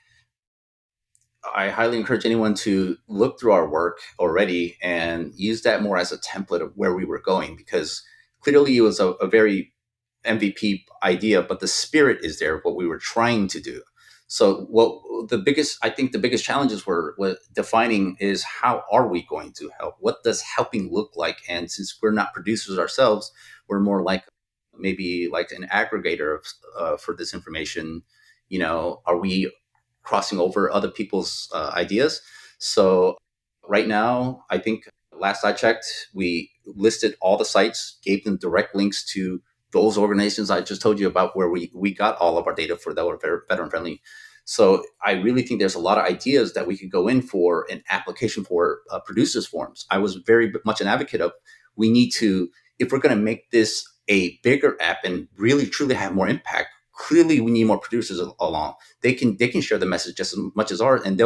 I highly encourage anyone to look through our work already and use that more as a template of where we were going, because clearly it was a very MVP idea, but the spirit is there of what we were trying to do. So what I think the biggest challenges were defining is, how are we going to help? What does helping look like? And since we're not producers ourselves, we're more like maybe like an aggregator for this information. Are we crossing over other people's ideas? So right now, I think last I checked, we listed all the sites, gave them direct links to those organizations I just told you about, where we got all of our data for that were very veteran friendly. So I really think there's a lot of ideas that we could go in for an application for producers forums. I was very much an advocate of, we need to, if we're going to make this a bigger app and really truly have more impact, clearly we need more producers along. They can share the message just as much as ours, and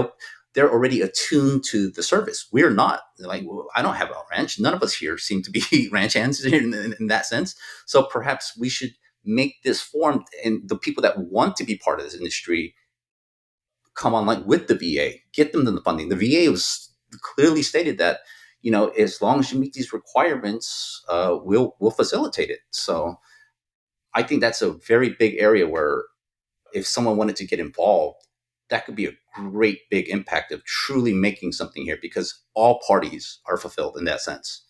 they're already attuned to the service. We're not. Like, I don't have a ranch. None of us here seem to be ranch hands in that sense. So perhaps we should make this form, and the people that want to be part of this industry come online with the VA, get them the funding. The VA was clearly stated that, as long as you meet these requirements, we'll facilitate it. So I think that's a very big area where, if someone wanted to get involved, that could be a great big impact of truly making something here, because all parties are fulfilled in that sense.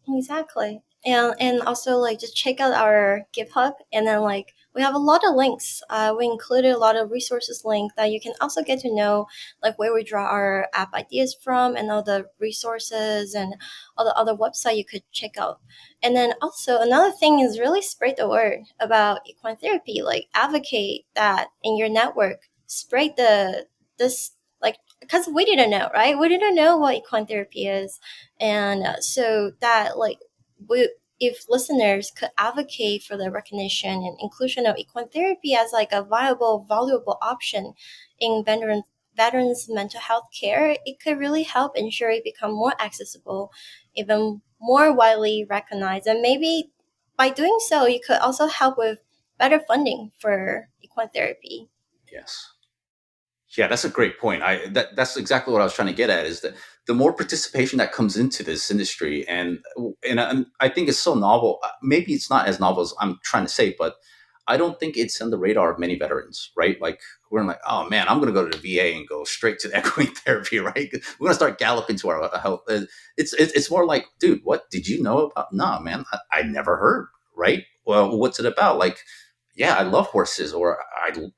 Exactly. And also, like, just check out our GitHub, and then like we have a lot of links. We included a lot of resources link that you can also get to know, like, where we draw our app ideas from, and all the resources and all the other website you could check out. And then also another thing is really spread the word about equine therapy. Like, advocate that in your network. Spread this, like, because we didn't know, right? We didn't know what equine therapy is, and so that, like, we, if listeners could advocate for the recognition and inclusion of equine therapy as like a viable, valuable option in veterans mental health care, it could really help ensure it become more accessible, even more widely recognized. And maybe by doing so, you could also help with better funding for equine therapy. Yes. Yeah, that's a great point. That's exactly what I was trying to get at, is that the more participation that comes into this industry, and I think it's so novel. Maybe it's not as novel as I'm trying to say, but I don't think it's on the radar of many veterans, right? Like, we're like, oh man, I'm going to go to the VA and go straight to the equine therapy, right? We're going to start galloping to our health. It's more like, dude, what did you know about? No, man, I never heard, right? Well, what's it about? Like, yeah, I love horses, or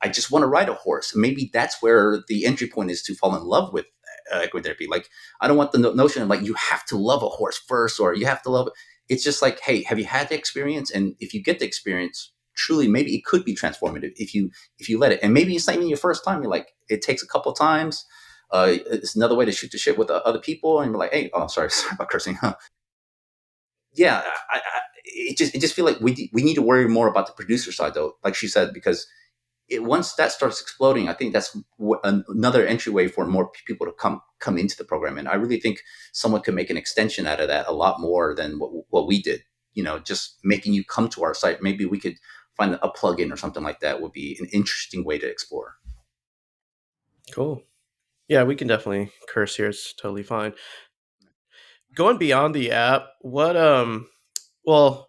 I just want to ride a horse. Maybe that's where the entry point is, to fall in love with equitherapy. Like, I don't want the notion of, like, you have to love a horse first, or you have to love it. It's just like, hey, have you had the experience? And if you get the experience, truly, maybe it could be transformative if you let it. And maybe it's not even your first time. You're like, it takes a couple times. It's another way to shoot the shit with other people, and you're like, hey, oh, sorry, sorry about cursing. Yeah, it just feel like we need to worry more about the producer side, though, like she said, because once that starts exploding, I think that's another entryway for more people to come into the program. And I really think someone could make an extension out of that a lot more than what we did. Just making you come to our site. Maybe we could find a plugin or something like that would be an interesting way to explore. Cool. Yeah, we can definitely curse here. It's totally fine. Going beyond the app, well,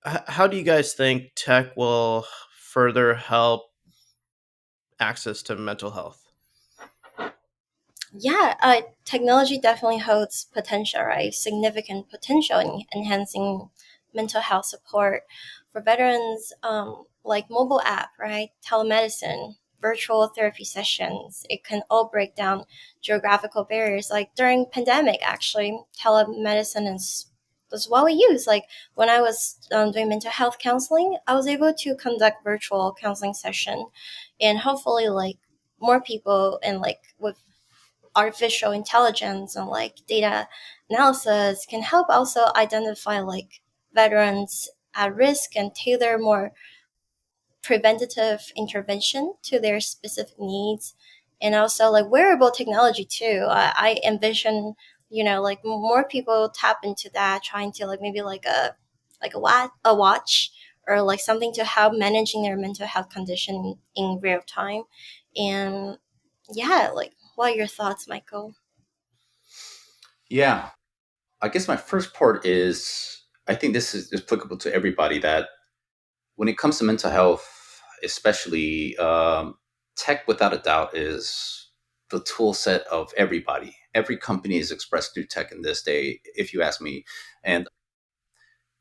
how do you guys think tech will further help access to mental health? Yeah, technology definitely holds potential, right? Significant potential in enhancing mental health support for veterans. like mobile app, right? Telemedicine, virtual therapy sessions. It can all break down geographical barriers. Like during pandemic, actually, telemedicine is what we use. Like when I was doing mental health counseling, I was able to conduct virtual counseling session, and hopefully, like more people and like with artificial intelligence and like data analysis can help also identify like veterans at risk and tailor more preventative intervention to their specific needs. And also like wearable technology too. I envision, like more people tap into that, trying to like maybe like a watch or like something to help managing their mental health condition in real time. And yeah, like what are your thoughts, Michael? Yeah, I guess my first part is I think this is applicable to everybody that when it comes to mental health, especially tech, without a doubt, is the tool set of everybody. Every company is expressed through tech in this day, if you ask me. And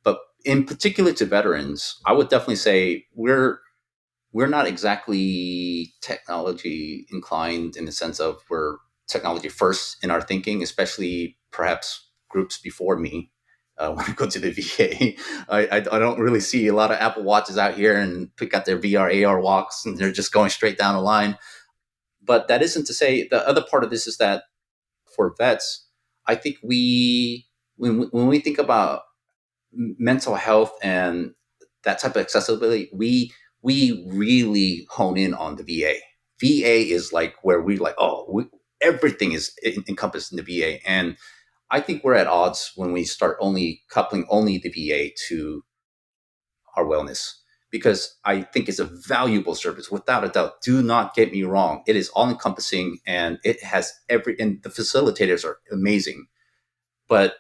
but in particular to veterans, I would definitely say we're not exactly technology inclined in the sense of we're technology first in our thinking, especially perhaps groups before me. When I go to the VA, I don't really see a lot of Apple Watches out here and pick out their VR, AR walks, and they're just going straight down the line. But that isn't to say the other part of this is that for vets, I think when we think about mental health and that type of accessibility, we really hone in on the VA. VA is like where we like, everything is encompassed in the VA, and I think we're at odds when we start only coupling only the VA to our wellness, because I think it's a valuable service without a doubt. Do not get me wrong; it is all encompassing, and it has and the facilitators are amazing, but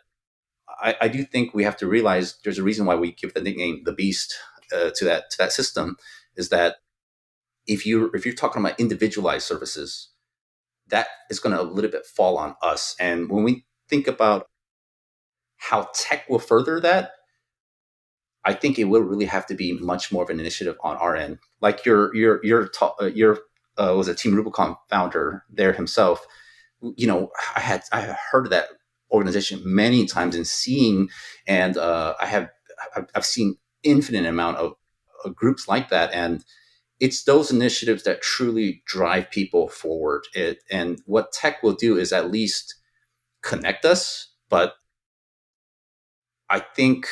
I do think we have to realize there's a reason why we give the nickname the Beast to that system. Is that if you're talking about individualized services, that is going to a little bit fall on us. And when we think about how tech will further that, I think it will really have to be much more of an initiative on our end. Like your was a Team Rubicon founder there himself. I had heard of that organization many times and seeing, and I've seen infinite amount of groups like that, and it's those initiatives that truly drive people forward. And what tech will do is at least connect us, but I think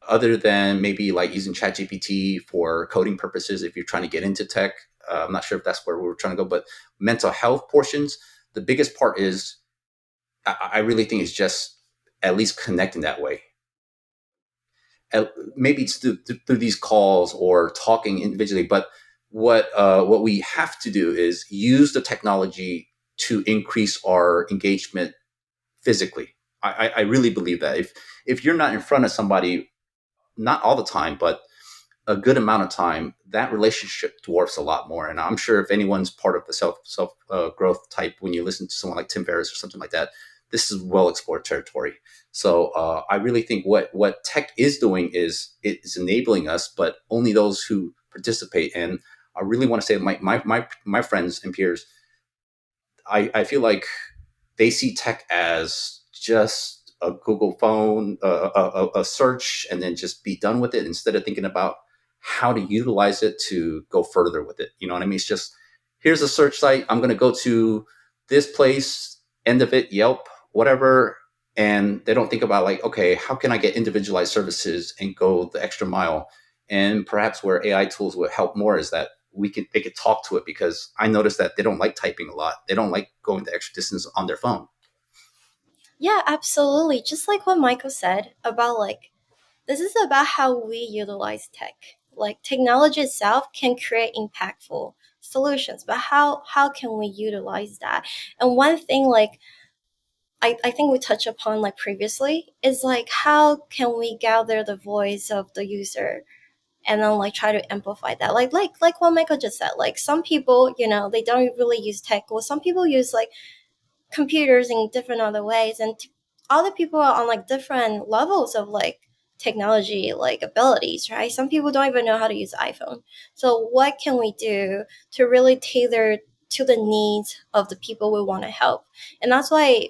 other than maybe like using ChatGPT for coding purposes, if you're trying to get into tech, I'm not sure if that's where we were trying to go, but mental health portions, the biggest part is I really think it's just at least connecting that way. Maybe it's through these calls or talking individually, but what we have to do is use the technology to increase our engagement physically. I really believe that if you're not in front of somebody, not all the time, but a good amount of time, that relationship dwarfs a lot more. And I'm sure if anyone's part of the self growth type, when you listen to someone like Tim Ferriss or something like that, this is well explored territory. So I really think what tech is doing is it's enabling us, but only those who participate. And I really want to say, my friends and peers, I feel like they see tech as just a Google phone, a search, and then just be done with it instead of thinking about how to utilize it to go further with it. You know what I mean? It's just, here's a search site. I'm going to go to this place, end of it, Yelp, whatever. And they don't think about like, okay, how can I get individualized services and go the extra mile? And perhaps where AI tools would help more is that they could talk to it, because I noticed that they don't like typing a lot. They don't like going the extra distance on their phone. Yeah, absolutely. Just like what Michael said about like this is about how we utilize tech. Like technology itself can create impactful solutions, but how can we utilize that? And one thing like I think we touched upon like previously is like how can we gather the voice of the user and then like try to amplify that like what Michael just said, like some people they don't really use tech, well some people use like computers in different other ways, and other people are on like different levels of like technology like abilities, right? Some people don't even know how to use iPhone. So what can we do to really tailor to the needs of the people we want to help? And that's why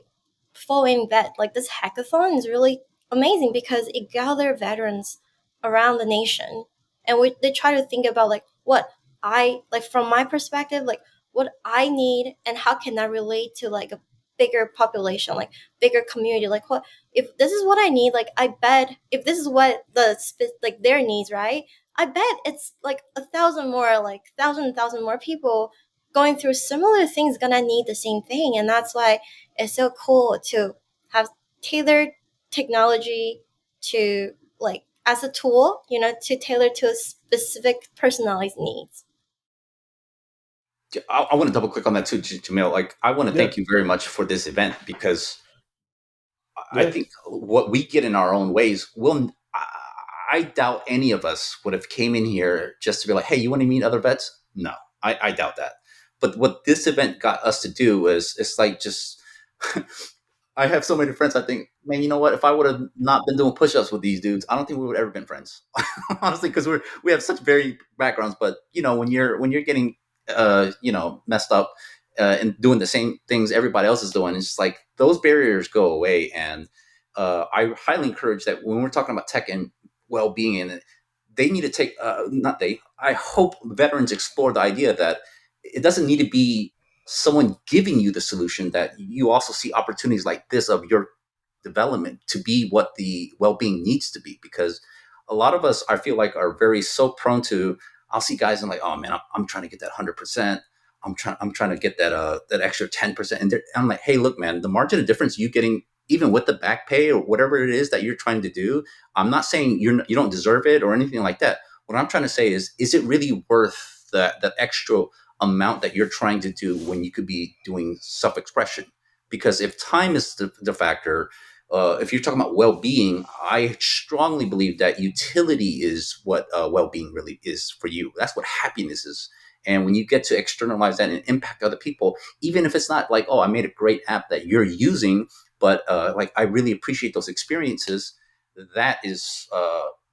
following vet like this hackathon is really amazing because it gathers veterans around the nation, and they try to think about like what I like from my perspective, like what I need and how can I relate to like a bigger population, like bigger community, like what if this is what I need, like I bet if this is what like their needs, right? I bet it's like 1,000 more, like thousand more people going through similar things gonna need the same thing. And that's why it's so cool to have tailored technology to like as a tool, to tailor to a specific personalized needs. I want to double click on that too, Jamil. Like, I want to Yeah. thank you very much for this event because I Yeah. think what we get in our own ways will. I doubt any of us would have came in here just to be like, "Hey, you want to meet other vets?" No, I doubt that. But what this event got us to do is, it's like just. I have so many friends. I think, man, you know what? If I would have not been doing push-ups with these dudes, I don't think we would have ever been friends. Honestly, because we have such varied backgrounds. But when you're getting messed up and doing the same things everybody else is doing, it's just like those barriers go away. And I highly encourage that when we're talking about tech and well-being, and they need to take not they. I hope veterans explore the idea that it doesn't need to be someone giving you the solution, that you also see opportunities like this of your development to be what the well-being needs to be. Because a lot of us, I feel like, are very so prone to, I'll see guys and like, oh man, I'm trying to get that 100%. I'm trying to get that extra 10%. And I'm like, hey, look, man, the margin of difference you getting, even with the back pay or whatever it is that you're trying to do, I'm not saying you don't deserve it or anything like that. What I'm trying to say is it really worth that extra amount that you're trying to do when you could be doing self-expression? Because if time is the factor, if you're talking about well-being, I strongly believe that utility is what well-being really is for you. That's what happiness is. And when you get to externalize that and impact other people, even if it's not like, oh, I made a great app that you're using, but like, I really appreciate those experiences. That is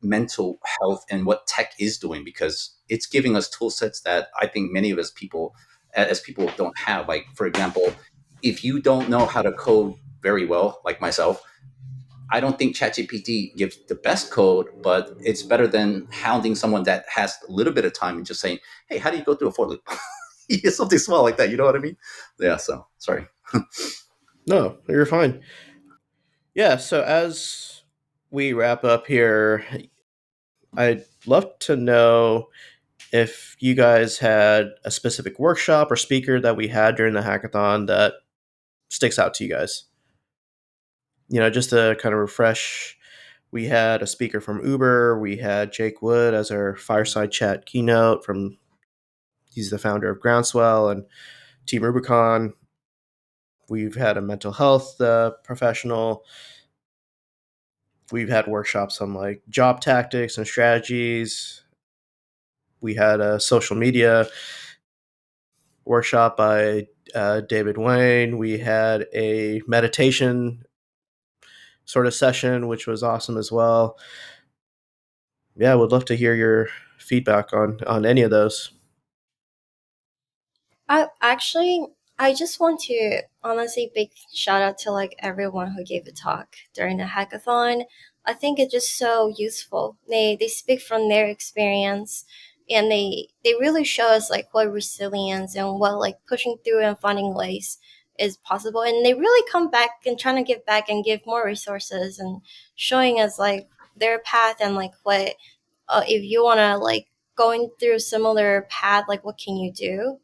mental health and what tech is doing, because it's giving us tool sets that I think many of us people, as people, don't have. Like, for example, if you don't know how to code very well, like myself, I don't think ChatGPT gives the best code, but it's better than hounding someone that has a little bit of time and just saying, "Hey, how do you go through a for loop?" Something small like that. You know what I mean? Yeah. So sorry. No, you're fine. Yeah. So as we wrap up here, I'd love to know if you guys had a specific workshop or speaker that we had during the hackathon that sticks out to you guys. Just to kind of refresh, we had a speaker from Uber. We had Jake Wood as our fireside chat keynote he's the founder of Groundswell and Team Rubicon. We've had a mental health professional. We've had workshops on like job tactics and strategies. We had a social media workshop by David Wayne. We had a meditation sort of session, which was awesome as well. Yeah, would love to hear your feedback on any of those. I just want to honestly big shout out to like everyone who gave a talk during the hackathon. I think it's just so useful. They speak from their experience, and they really show us like what resilience and what like pushing through and finding ways is possible. And they really come back and trying to give back and give more resources and showing us like their path and like what if you want to like going through similar path, like what can you do.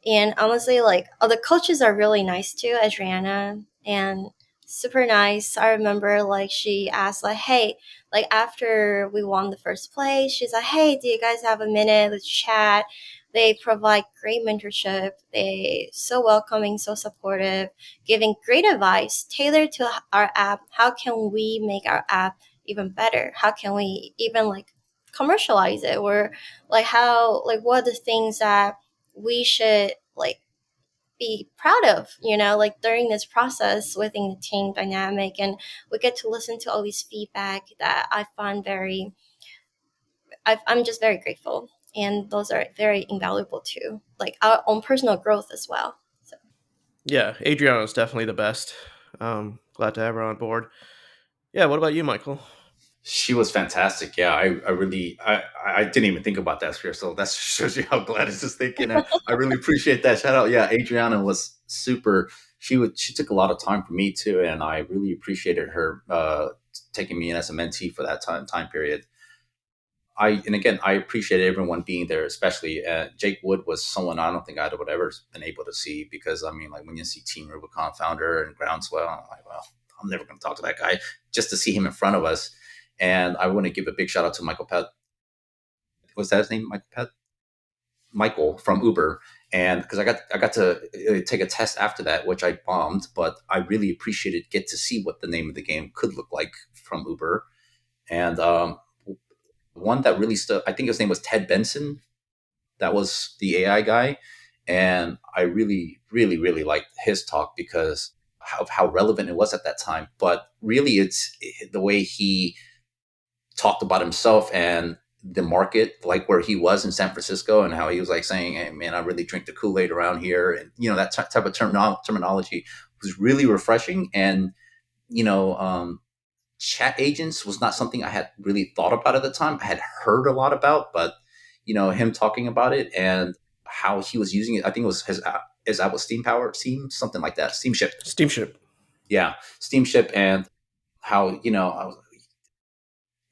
And honestly, like, the coaches are really nice too, Adriana, and super nice. I remember like she asked like, "Hey, like after we won the first place, she's like, "Hey, do you guys have a minute? Let's chat." They provide great mentorship. They so welcoming, so supportive, giving great advice tailored to our app. How can we make our app even better? How can we even like commercialize it? Or like how like what are the things that we should like be proud of, like during this process within the team dynamic. And we get to listen to all these feedback that I find I'm just very grateful. And those are very invaluable too, like our own personal growth as well. So. Yeah, Adriana is definitely the best. Glad to have her on board. Yeah, what about you, Michael? She was fantastic. Yeah, I really I didn't even think about that sphere. So that shows you how Gladys is thinking. I really appreciate that shout out. Yeah, Adriana was super. She took a lot of time for me too, and I really appreciated her taking me in as a mentee for that time period. And again, I appreciated everyone being there, especially Jake Wood was someone I don't think I would ever been able to see, because I mean, like when you see Team Rubicon founder and Groundswell, I'm like, well, I'm never going to talk to that guy. Just to see him in front of us. And I want to give a big shout out to Michael Pett. Was that his name? Michael Pett? Michael from Uber. And because I got to take a test after that, which I bombed, but I really appreciated get to see what the name of the game could look like from Uber. And one that really stood, I think his name was Ted Benson. That was the AI guy. And I really, really, really liked his talk because of how relevant it was at that time. But really, it's the way he talked about himself and the market, like where he was in San Francisco, and how he was like saying, "Hey, man, I really drink the Kool-Aid around here," and that type of terminology was really refreshing. And chat agents was not something I had really thought about at the time. I had heard a lot about, but him talking about it and how he was using it. I think it was his app was Steam, something like that, Steamship. Steamship. Yeah, Steamship, and how I was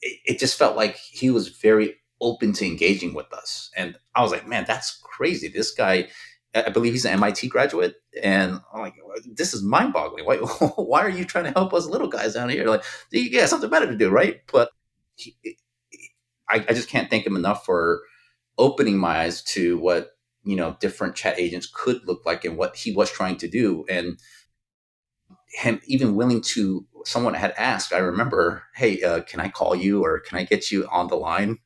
it just felt like he was very open to engaging with us. And I was like, man, that's crazy. This guy, I believe he's an MIT graduate. And I'm like, this is mind boggling. Why are you trying to help us little guys down here? Like, you got something better to do, right? But he, I just can't thank him enough for opening my eyes to what, different chat agents could look like and what he was trying to do. And him even willing to, someone had asked, I remember, hey, can I call you or can I get you on the line?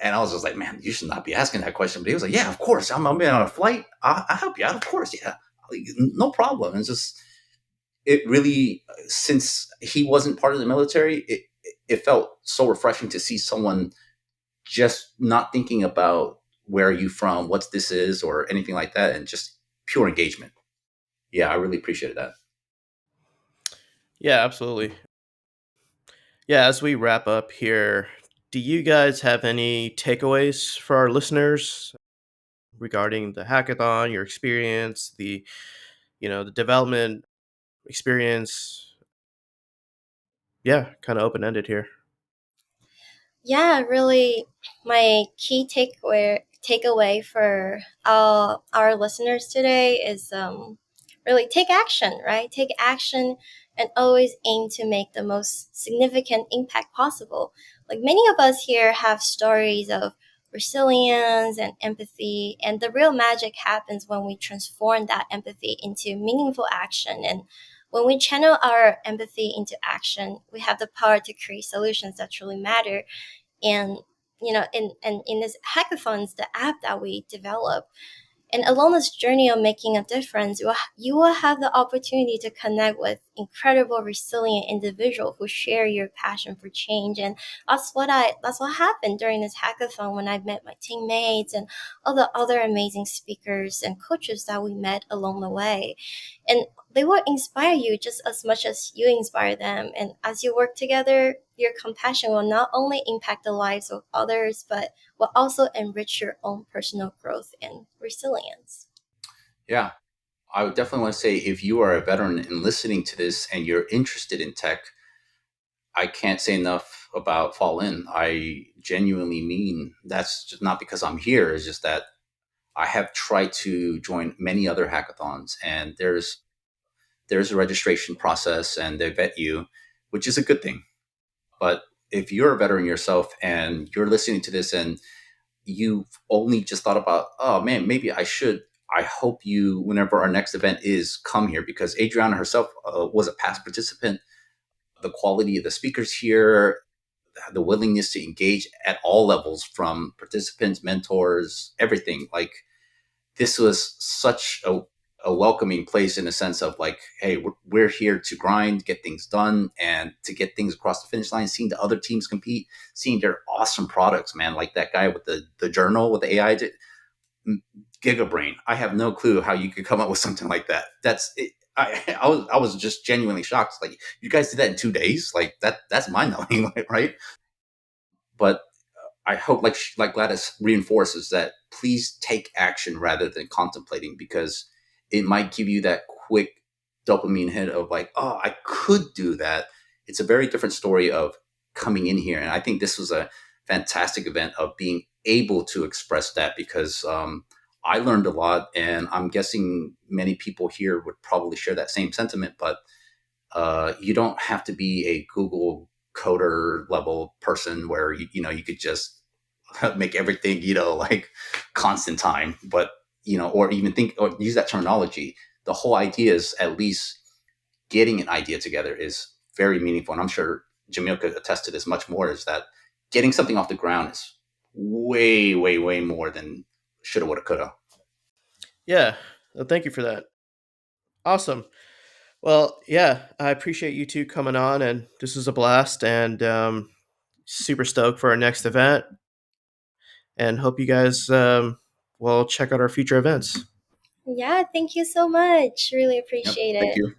And I was just like, man, you should not be asking that question. But he was like, yeah, of course. I'm being on a flight. I'll help you out. Of course. Yeah, no problem. And just, it really, since he wasn't part of the military, it felt so refreshing to see someone just not thinking about where are you from, what this is, or anything like that, and just pure engagement. Yeah, I really appreciated that. Yeah, absolutely. Yeah, as we wrap up here, do you guys have any takeaways for our listeners regarding the hackathon, your experience, the development experience? Yeah, kind of open-ended here. Yeah, really, my key takeaway for our listeners today is really take action, right? Take action and always aim to make the most significant impact possible. Like many of us here have stories of resilience and empathy, and the real magic happens when we transform that empathy into meaningful action. And when we channel our empathy into action, we have the power to create solutions that truly matter. And in this hackathons, the app that we develop, and along this journey of making a difference, you will have the opportunity to connect with incredible, resilient individuals who share your passion for change. And that's what happened during this hackathon when I met my teammates and all the other amazing speakers and coaches that we met along the way. And they will inspire you just as much as you inspire them. And as you work together, your compassion will not only impact the lives of others, but will also enrich your own personal growth and resilience. Yeah, I would definitely want to say if you are a veteran and listening to this and you're interested in tech, I can't say enough about Fall In. I genuinely mean that's just not because I'm here. It's just that I have tried to join many other hackathons, and there's a registration process, and they vet you, which is a good thing. But if you're a veteran yourself and you're listening to this and you've only just thought about, oh man, maybe I should. I hope you, whenever our next event is, come here, because Adriana herself was a past participant. The quality of the speakers here, the willingness to engage at all levels, from participants, mentors, everything. Like, this was such a welcoming place in the sense of like, hey, we're here to grind, get things done, and to get things across the finish line. Seeing the other teams compete, seeing their awesome products, man, like that guy with the journal with the AI, Gigabrain. I have no clue how you could come up with something like that. That's it. I was just genuinely shocked. Like, you guys did that in 2 days? Like that's mind blowing, right? But I hope, like Gladys reinforces, that please take action rather than contemplating, because it might give you that quick dopamine hit of like, oh, I could do that. It's a very different story of coming in here, and I think this was a fantastic event of being able to express that, because I learned a lot, and I'm guessing many people here would probably share that same sentiment. But you don't have to be a Google coder level person where you could just make everything like constant time, but or even think or use that terminology. The whole idea is at least getting an idea together is very meaningful, and I'm sure Jamil could attest to this much more. Is that getting something off the ground is way, way, way more than shoulda, woulda, coulda. Yeah. Thank you for that. Awesome. Well, yeah, I appreciate you two coming on, and this was a blast, and super stoked for our next event, and hope you guys will check out our future events. Yeah, thank you so much. Really Yep. appreciate Thank it. you.